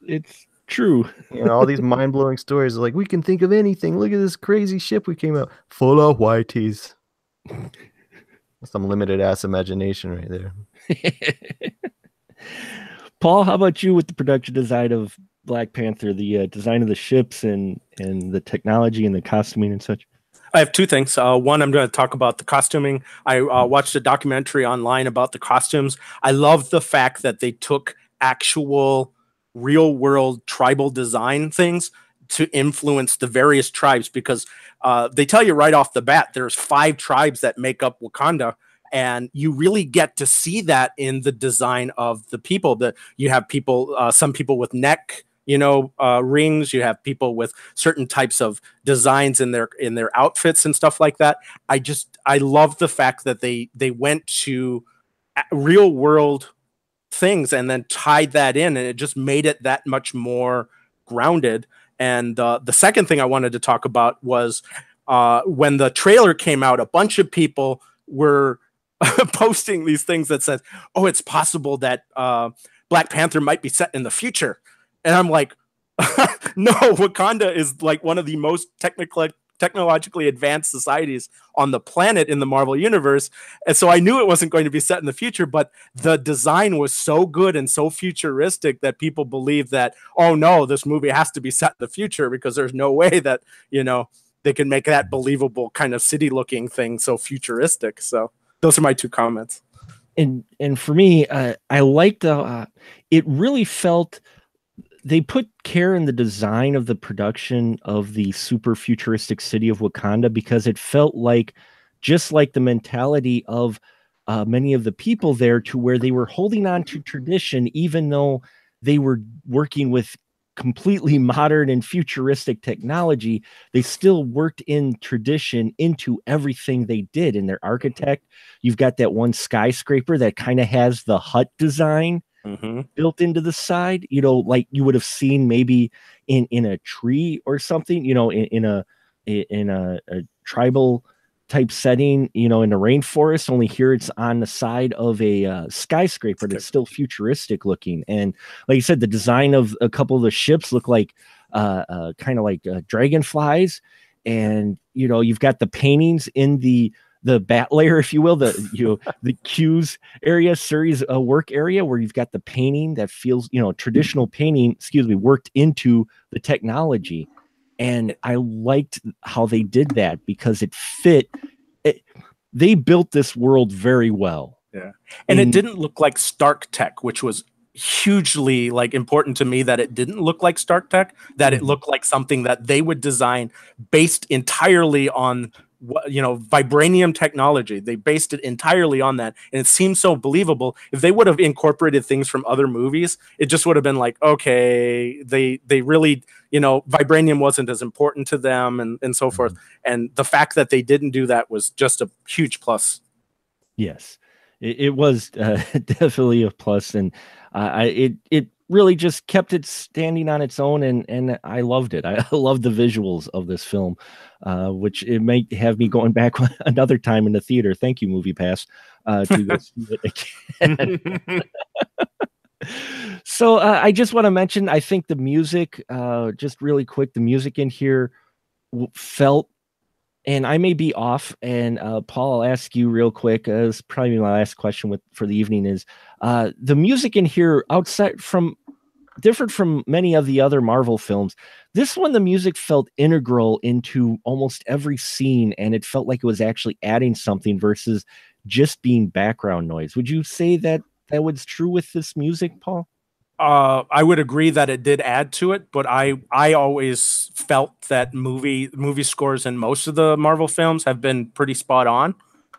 It's true. All these mind-blowing stories are like, we can think of anything. Look at this crazy ship we came out full of whiteys. Some limited-ass imagination right there. Paul, how about you with the production design of Black Panther, the design of the ships and the technology and the costuming and such? I have two things. One, I'm going to talk about the costuming. I watched a documentary online about the costumes. I love the fact that they took actual real world tribal design things to influence the various tribes, because they tell you right off the bat, there's 5 tribes that make up Wakanda. And you really get to see that in the design of the people. That you have people, some people with neck, rings. You have people with certain types of designs in their outfits and stuff like that. I love the fact that they went to real world things and then tied that in, and it just made it that much more grounded. And the second thing I wanted to talk about was when the trailer came out, a bunch of people were posting these things that said, oh, it's possible that Black Panther might be set in the future. And I'm like, no, Wakanda is like one of the most technologically advanced societies on the planet in the Marvel universe. And so I knew it wasn't going to be set in the future, but the design was so good and so futuristic that people believe that, oh no, this movie has to be set in the future, because there's no way that, they can make that believable kind of city looking thing so futuristic. So those are my two comments. and for me, I liked it really felt they put care in the design of the production of the super futuristic city of Wakanda because it felt like just like the mentality of many of the people there to where they were holding on to tradition, even though they were working with completely modern and futuristic technology. They still worked in tradition into everything they did in their architect. You've got that one skyscraper that kind of has the hut design built into the side, like you would have seen maybe in a tree or something, in a tribal type setting, in the rainforest. Only here it's on the side of a skyscraper that's still futuristic looking. And like you said, the design of a couple of the ships look like kind of like dragonflies. And you've got the paintings in the bat layer, if you will, the cues area, series work area, where you've got the painting that feels, traditional painting, worked into the technology. And I liked how they did that because it fit. They built this world very well. Yeah. And it didn't look like Stark Tech, which was hugely important to me, that it didn't look like Stark Tech, that it looked like something that they would design based entirely on vibranium technology. They based it entirely on that, and it seems so believable. If they would have incorporated things from other movies, it just would have been like, okay, they really, vibranium wasn't as important to them, and so forth. And the fact that they didn't do that was just a huge plus. Yes, it was definitely a plus, and it really just kept it standing on its own, and I loved it. I loved the visuals of this film, which it might have me going back another time in the theater. Thank you, Movie Pass, to go see it again. So I just want to mention, I think the music, just really quick, the music in here felt, and I may be off, and Paul, I'll ask you real quick, it's probably my last question for the evening, is the music in here different from many of the other Marvel films. This one, the music felt integral into almost every scene, and it felt like it was actually adding something versus just being background noise. Would you say that was true with this music, Paul? I would agree that it did add to it, but I always felt that movie scores in most of the Marvel films have been pretty spot on.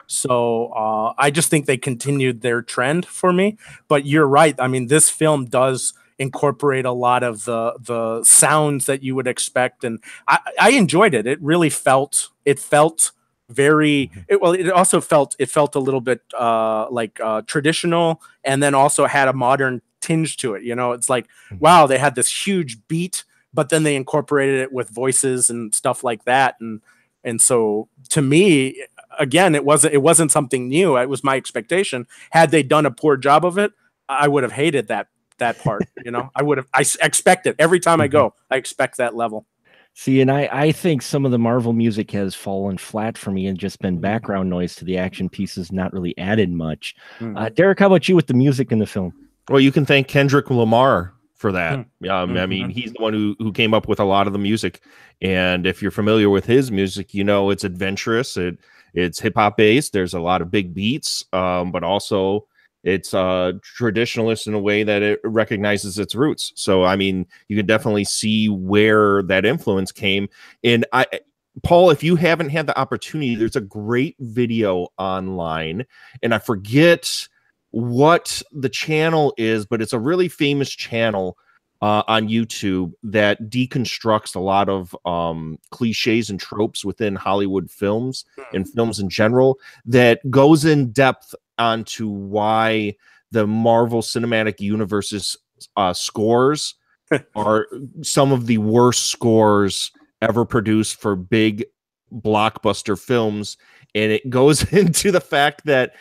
So I just think they continued their trend for me. But you're right. I mean, this film does incorporate a lot of the sounds that you would expect, and I enjoyed it. It really felt very it also felt a little bit traditional, and then also had a modern tinge to it. It's like, wow, they had this huge beat, but then they incorporated it with voices and stuff like that, and so to me, again, it wasn't something new. It was my expectation. Had they done a poor job of it, I would have hated that part. I expect it every time I go. I expect that level. See, and I think some of the Marvel music has fallen flat for me and just been background noise to the action pieces, not really added much. Derek, how about you with the music in the film? Well, you can thank Kendrick Lamar for that. I mean, he's the one who came up with a lot of the music. And if you're familiar with his music, it's adventurous. It's hip hop based. There's a lot of big beats, but also it's traditionalist in a way that it recognizes its roots. So, I mean, you can definitely see where that influence came. And Paul, if you haven't had the opportunity, there's a great video online, and I forget what the channel is, but it's a really famous channel on YouTube that deconstructs a lot of cliches and tropes within Hollywood films and films in general, that goes in depth onto why the Marvel Cinematic Universe's scores are some of the worst scores ever produced for big blockbuster films. And it goes into the fact that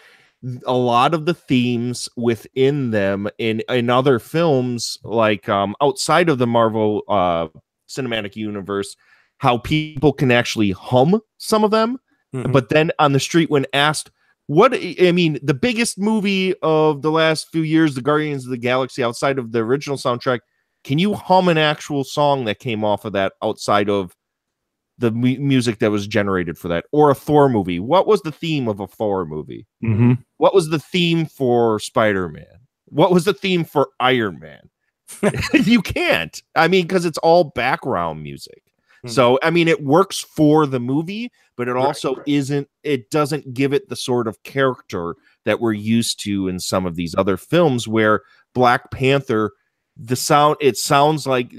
a lot of the themes within them in other films, like outside of the Marvel Cinematic Universe, how people can actually hum some of them. But then on the street, when asked, the biggest movie of the last few years, the Guardians of the Galaxy, outside of the original soundtrack, can you hum an actual song that came off of that outside of the music that was generated for that, or a Thor movie. What was the theme of a Thor movie? Mm-hmm. What was the theme for Spider-Man? What was the theme for Iron Man? You can't. I mean, because it's all background music. So, I mean, it works for the movie, but it also isn't, it doesn't give it the sort of character that we're used to in some of these other films where Black Panther, it sounds like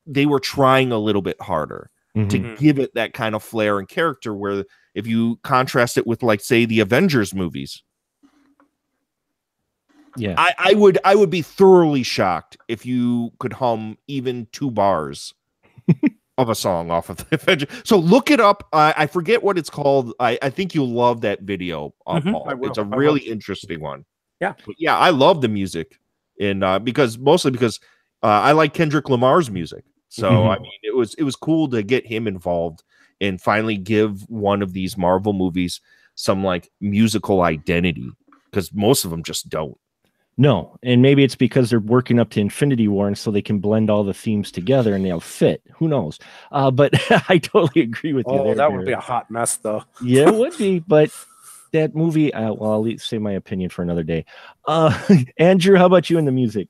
they were trying a little bit harder to give it that kind of flair and character, where if you contrast it with, like, say, the Avengers movies, yeah, I would be thoroughly shocked if you could hum even 2 bars of a song off of the Avengers. So look it up. I forget what it's called. I think you'll love that video, Paul. It's a really interesting one. Yeah, but yeah, I love the music, and because I like Kendrick Lamar's music. So I mean, it was cool to get him involved and finally give one of these Marvel movies some, like, musical identity, because most of them just don't. No, and maybe it's because they're working up to Infinity War, and so they can blend all the themes together and they'll fit. Who knows? But I totally agree with you. Oh, there, that would be a hot mess, though. Yeah, it would be. But that movie, well, I'll say my opinion for another day. Andrew, how about you in the music?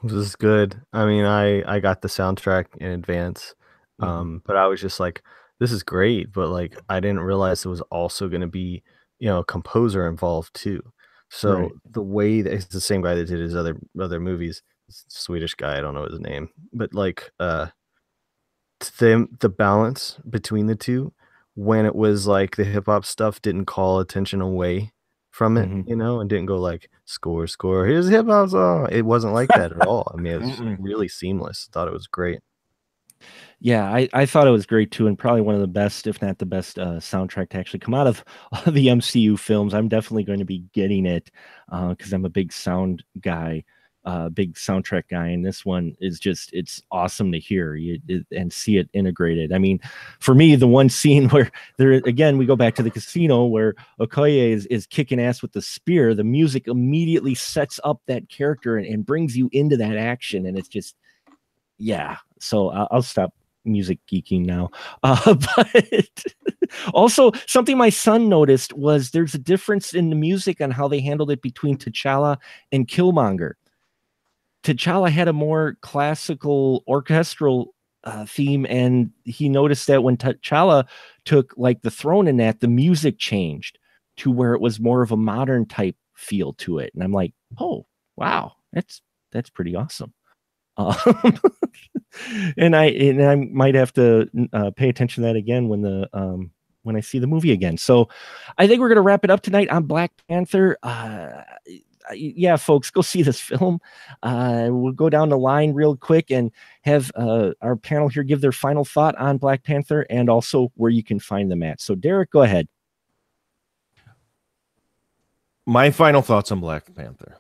This is good. I mean, I got the soundtrack in advance, but I was just like, this is great. But, like, I didn't realize there was also going to be, a composer involved too. So the way that it's the same guy that did his other movies, Swedish guy, I don't know his name, but, like, the balance between the two, when it was like the hip hop stuff didn't call attention away from it, and didn't go like score, here's a hip hop song. It wasn't like that at all. I mean, it was really seamless. I thought it was great. Yeah, I thought it was great too, and probably one of the best, if not the best, soundtrack to actually come out of the MCU films. I'm definitely going to be getting it because I'm a big sound guy, big soundtrack guy, and this one is it's awesome to hear and see it integrated. I mean, for me, the one scene where we go back to the casino where Okoye is kicking ass with the spear, the music immediately sets up that character and brings you into that action, and it's just, yeah. So I'll stop music geeking now. But also, something my son noticed was there's a difference in the music on how they handled it between T'Challa and Killmonger. T'Challa had a more classical orchestral theme, and he noticed that when T'Challa took, like, the throne in that, the music changed to where it was more of a modern type feel to it. And I'm like, oh wow, that's pretty awesome. And I might have to pay attention to that again when I see the movie again. So I think we're going to wrap it up tonight on Black Panther. Yeah, folks, go see this film. We'll go down the line real quick and have our panel here give their final thought on Black Panther and also where you can find them at. So Derek, go ahead. My final thoughts on Black Panther.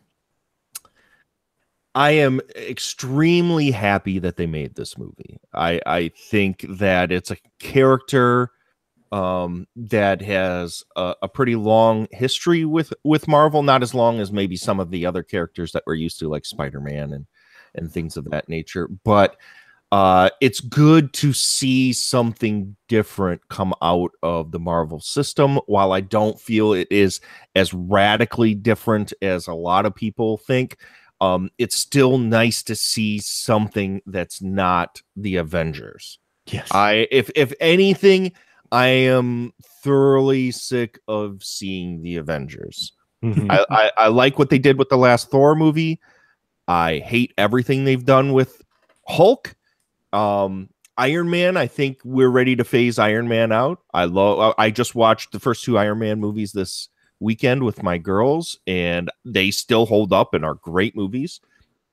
I am extremely happy that they made this movie. I think that it's a character that has a pretty long history with Marvel, not as long as maybe some of the other characters that we're used to, like Spider-Man and things of that nature. But it's good to see something different come out of the Marvel system. While I don't feel it is as radically different as a lot of people think, it's still nice to see something that's not the Avengers. Yes. If anything, I am thoroughly sick of seeing the Avengers. I like what they did with the last Thor movie. I hate everything they've done with Hulk. Iron Man, I think we're ready to phase Iron Man out. I just watched the first 2 Iron Man movies this weekend with my girls, and they still hold up and are great movies,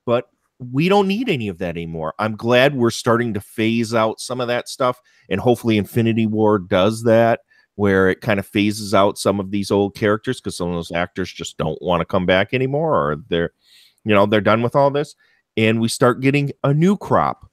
but we don't need any of that anymore. I'm glad we're starting to phase out some of that stuff, and hopefully Infinity War does that, where it kind of phases out some of these old characters because some of those actors just don't want to come back anymore, or they're done with all this, and we start getting a new crop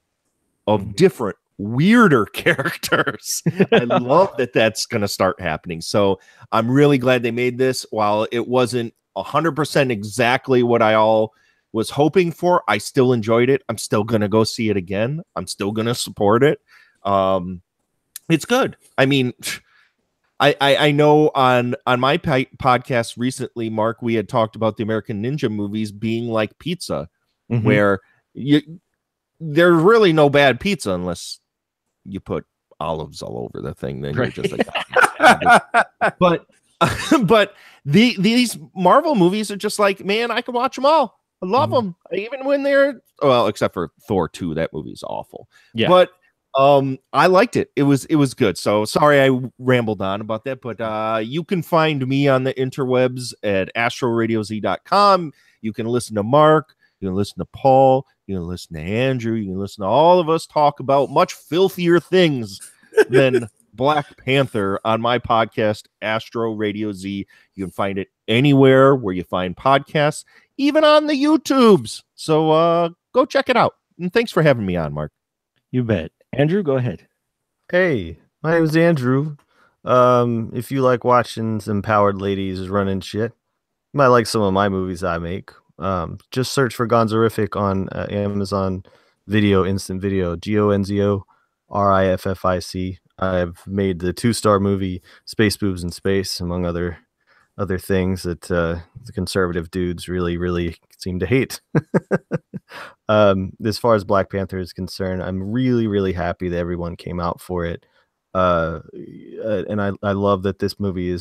of different, weirder characters. I love that that's going to start happening. So I'm really glad they made this. While it wasn't 100% exactly what I all was hoping for, I still enjoyed it. I'm still going to go see it again. I'm still going to support it. It's good. I mean, I know on my podcast recently, Mark, we had talked about the American Ninja movies being like pizza, where there's really no bad pizza unless you put olives all over the thing. Then you're just like, but these Marvel movies are just like, man, I can watch them all. I love them, even when they're except for Thor 2. That movie's awful. Yeah, but I liked it. It was good. So sorry I rambled on about that, but you can find me on the interwebs at astroradioz.com. You can listen to Mark, you can listen to Paul, you can listen to Andrew, you can listen to all of us talk about much filthier things than Black Panther on my podcast, Astro Radio Z. You can find it anywhere where you find podcasts, even on the YouTubes. So go check it out. And thanks for having me on, Mark. You bet. Andrew, go ahead. Hey, my name is Andrew. If you like watching some empowered ladies running shit, you might like some of my movies I make. Just search for Gonzorific on Amazon Video, Instant Video, GONZORIFFIC. I've made the 2-star movie Space Boobs in Space, among other things that the conservative dudes really seem to hate. As far as Black Panther is concerned, I'm really happy that everyone came out for it. And I love that this movie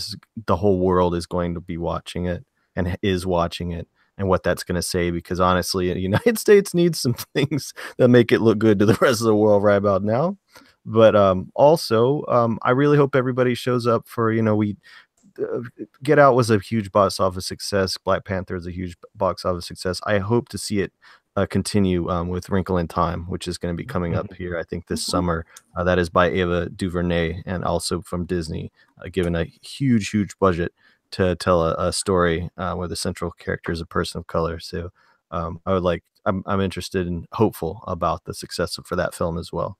the whole world is going to be watching it and is watching it, and what that's going to say, because honestly, the United States needs some things that make it look good to the rest of the world right about now. But also, I really hope everybody shows up for, Get Out was a huge box office success. Black Panther is a huge box office success. I hope to see it continue with Wrinkle in Time, which is going to be coming up here, I think, this summer. That is by Ava DuVernay, and also from Disney, given a huge budget to tell a story where the central character is a person of color. So I'm interested and hopeful about the success for that film as well.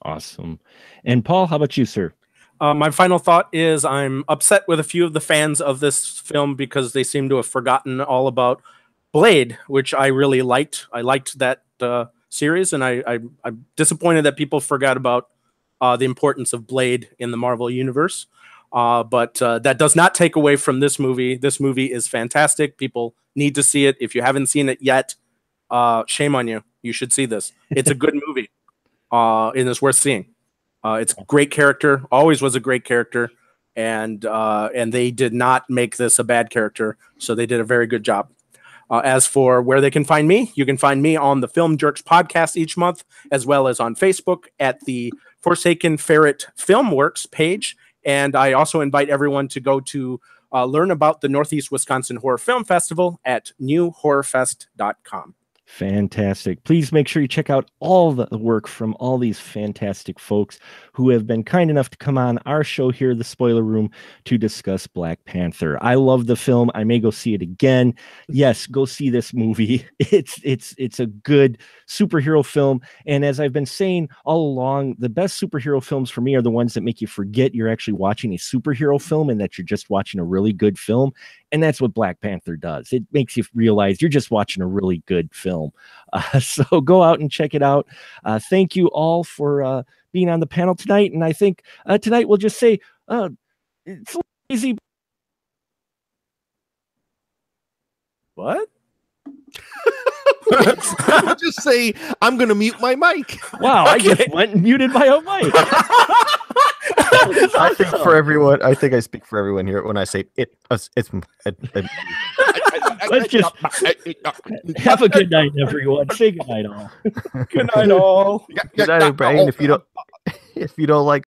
Awesome. And Paul, how about you, sir? My final thought is I'm upset with a few of the fans of this film because they seem to have forgotten all about Blade, which I really liked. I liked that series, and I'm disappointed that people forgot about the importance of Blade in the Marvel Universe. But that does not take away from this movie. This movie is fantastic. People need to see it. If you haven't seen it yet, shame on you. You should see this. It's a good movie, and it's worth seeing. It's a great character. Always was a great character, and they did not make this a bad character. So they did a very good job. As for where they can find me, you can find me on the Film Jerks podcast each month, as well as on Facebook at the Forsaken Ferret Filmworks page. And I also invite everyone to go to learn about the Northeast Wisconsin Horror Film Festival at newhorrorfest.com. Fantastic. Please make sure you check out all the work from all these fantastic folks who have been kind enough to come on our show here, The Spoiler Room, to discuss Black Panther. I love the film. I may go see it again. Yes, go see this movie. It's a good superhero film. And as I've been saying all along, the best superhero films for me are the ones that make you forget you're actually watching a superhero film and that you're just watching a really good film. And that's what Black Panther does. It makes you realize you're just watching a really good film. So go out and check it out. Thank you all for being on the panel tonight. And I think tonight we'll just say it's easy. What? I'll just say I'm going to mute my mic. Wow, okay. I just went and muted my own mic. I think for everyone, I think I speak for everyone here when I say it. Let's just have a good night, everyone. Say good night, all. Good night, all. Good night, Brian. If you don't like